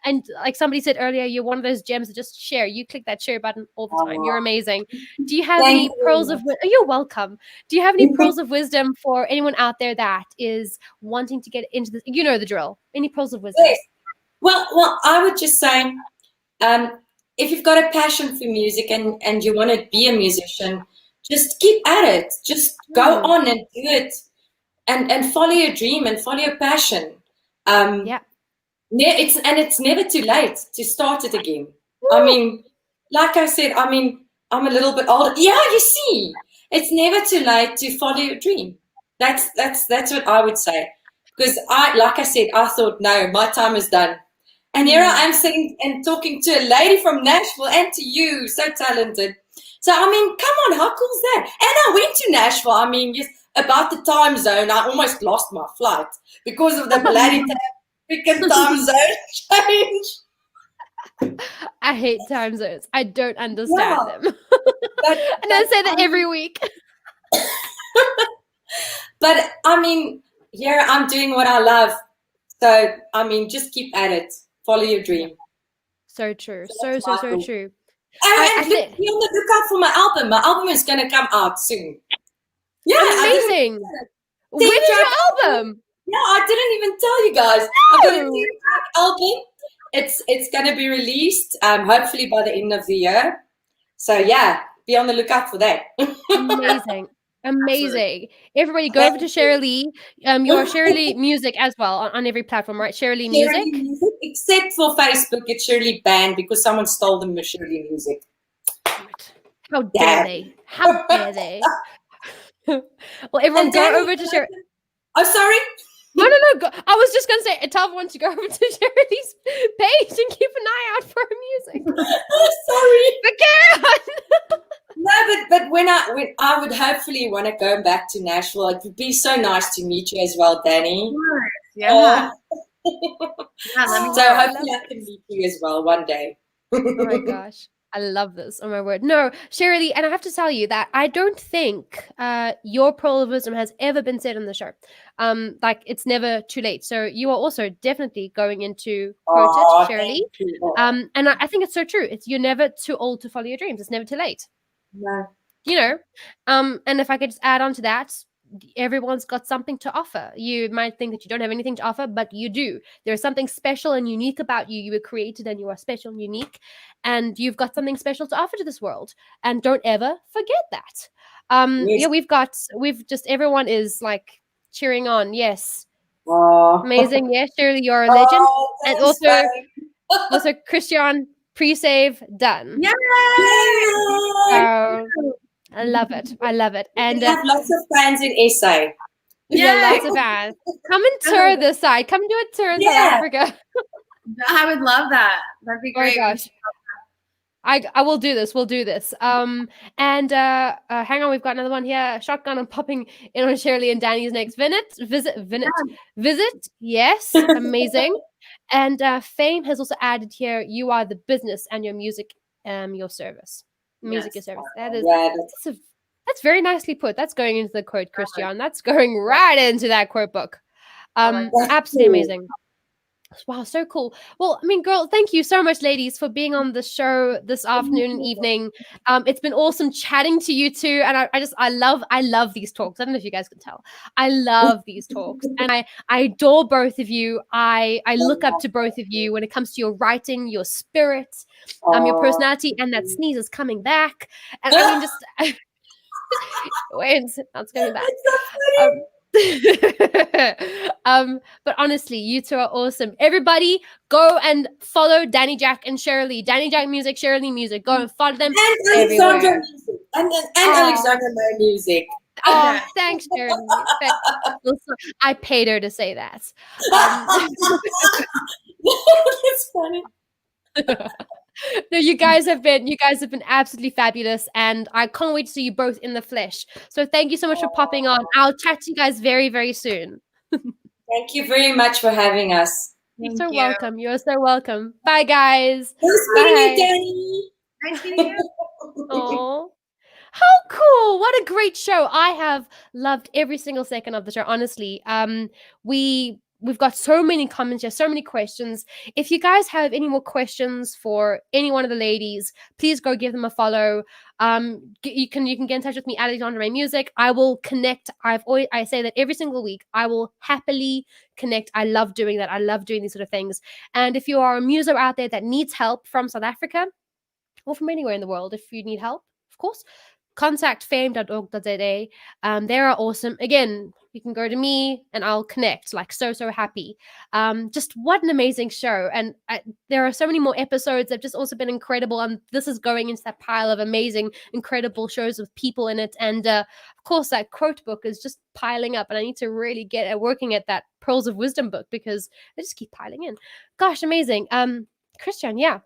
And like somebody said earlier, you're one of those gems that just share. You click that share button all the time. You're amazing. Do you have any pearls of wisdom? You're welcome. Do you have any pearls of wisdom for anyone out there that is wanting to get into this? You know the drill. Any pearls of wisdom? Yes. Well, I would just say, if you've got a passion for music and you want to be a musician, just keep at it. Just go on and do it, and follow your dream and follow your passion. It's never too late to start it again. Woo. I mean, like I said, I'm a little bit older. Yeah, you see, it's never too late to follow your dream. That's what I would say. Because like I said, I thought, no, my time is done. And here I am sitting and talking to a lady from Nashville and to you, so talented. So, come on, how cool is that? And I went to Nashville. Just about the time zone, I almost lost my flight because of the bloody freaking time zone change. I hate time zones. I don't understand them. And I say that every week. But, here I'm doing what I love. So, just keep at it. Follow your dream. So true. So true. And be on the lookout for my album. My album is going to come out soon. Yeah. Amazing. When's your album? Yeah, I didn't even tell you guys. No. I've got a new album. It's going to be released hopefully by the end of the year. So, yeah, be on the lookout for that. Amazing. Everybody go over to Cheralee. Your Cheralee Music as well on every platform, right? Cheralee Music? Except for Facebook, it's Cheralee banned because someone stole the Cheralee Music. How dare they? How dare they? Well, everyone go over to Cheralee. Oh, sorry? No. I was just going to say, tell everyone to go over to Cheralee's page and keep an eye out for her music. Oh, sorry. But carry on. No, but when I would hopefully want to go back to Nashville, it would be so nice to meet you as well, Dani. Yeah. So hopefully I can meet you as well one day. Oh my gosh. I love this. Oh my word. No, Cheralee, and I have to tell you that I don't think your pearl of wisdom has ever been said on the show. Like it's never too late. So you are also definitely going into quoted, Cheralee. And I think it's so true. You're never too old to follow your dreams. It's never too late. No. You know, and if I could just add on to that, everyone's got something to offer. You might think that you don't have anything to offer, but you do. There's something special and unique about you. You were created and you are special and unique, and you've got something special to offer to this world. And don't ever forget that. Yes. Yeah, everyone is like cheering on. Yes. Oh. Amazing. Yes, Cheralee, you're a legend. And also Christian, pre-save done. Yay! I love it. I love it. And we have lots of fans in SA. Yeah, lots of fans. Come and tour this side. Come do a tour in South Africa. I would love that. That'd be great. Oh my gosh. I will do this. We'll do this. And hang on, we've got another one here. Shotgun and popping in on Cheralee and Dani's next visit. Yes, amazing. And Fame has also added here, you are the business and your music, your service. Music is service. That's very nicely put. That's going into the quote, Christian. That's going right into that quote book. Absolutely amazing. Wow, so cool. Well, I mean, girl, thank you so much, ladies, for being on the show this afternoon and evening. It's been awesome chatting to you two, and I love these talks. I don't know if you guys can tell. I love these talks, and I adore both of you. I look up to both of you when it comes to your writing, your spirit, your personality, and that sneeze is coming back. And I mean, just wait, that's coming back. But honestly, you two are awesome. Everybody go and follow Dani Jack and Cheralee. Dani Jack Music, Cheralee Music. Go and follow them and Alexandra Music. And Alexandra May Music. Oh, thanks, Cheralee. I paid her to say that. That's funny. No, you guys have been absolutely fabulous, and I can't wait to see you both in the flesh. So thank you so much for popping on. I'll chat to you guys very, very soon. Thank you very much for having us. You're so welcome. You're so welcome. Bye, guys. Nice meeting you, Dani. Nice meeting you. Oh, how cool. What a great show. I have loved every single second of the show, honestly. We've got so many comments here, so many questions. If you guys have any more questions for any one of the ladies, please go give them a follow. You can get in touch with me, Alexandra May Music. I will connect. I say that every single week. I will happily connect. I love doing that. I love doing these sort of things. And if you are a muso out there that needs help from South Africa or from anywhere in the world, if you need help, of course, contact fame.org.za. They are awesome. Again, you can go to me and I'll connect. Like so happy. Just what an amazing show. And there are so many more episodes that have just also been incredible. And this is going into that pile of amazing, incredible shows with people in it. And of course, that quote book is just piling up. And I need to really get at working at that Pearls of Wisdom book because they just keep piling in. Gosh, amazing. Christian, yeah.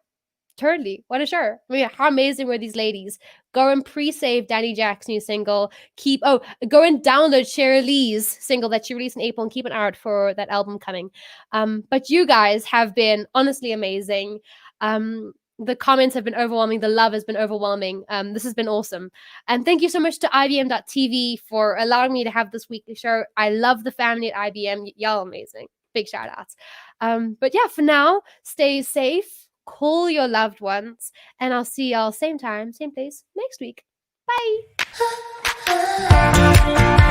Totally. What a show. I mean, how amazing were these ladies? Go and pre-save Dani Jack's new single. Go and download Cheralee's single that she released in April and keep an eye out for that album coming. But you guys have been honestly amazing. The comments have been overwhelming. The love has been overwhelming. This has been awesome. And thank you so much to IBM.TV for allowing me to have this weekly show. I love the family at IBM. Y'all amazing. Big shout outs. But yeah, for now, stay safe. Call your loved ones, and I'll see y'all same time, same place next week. Bye.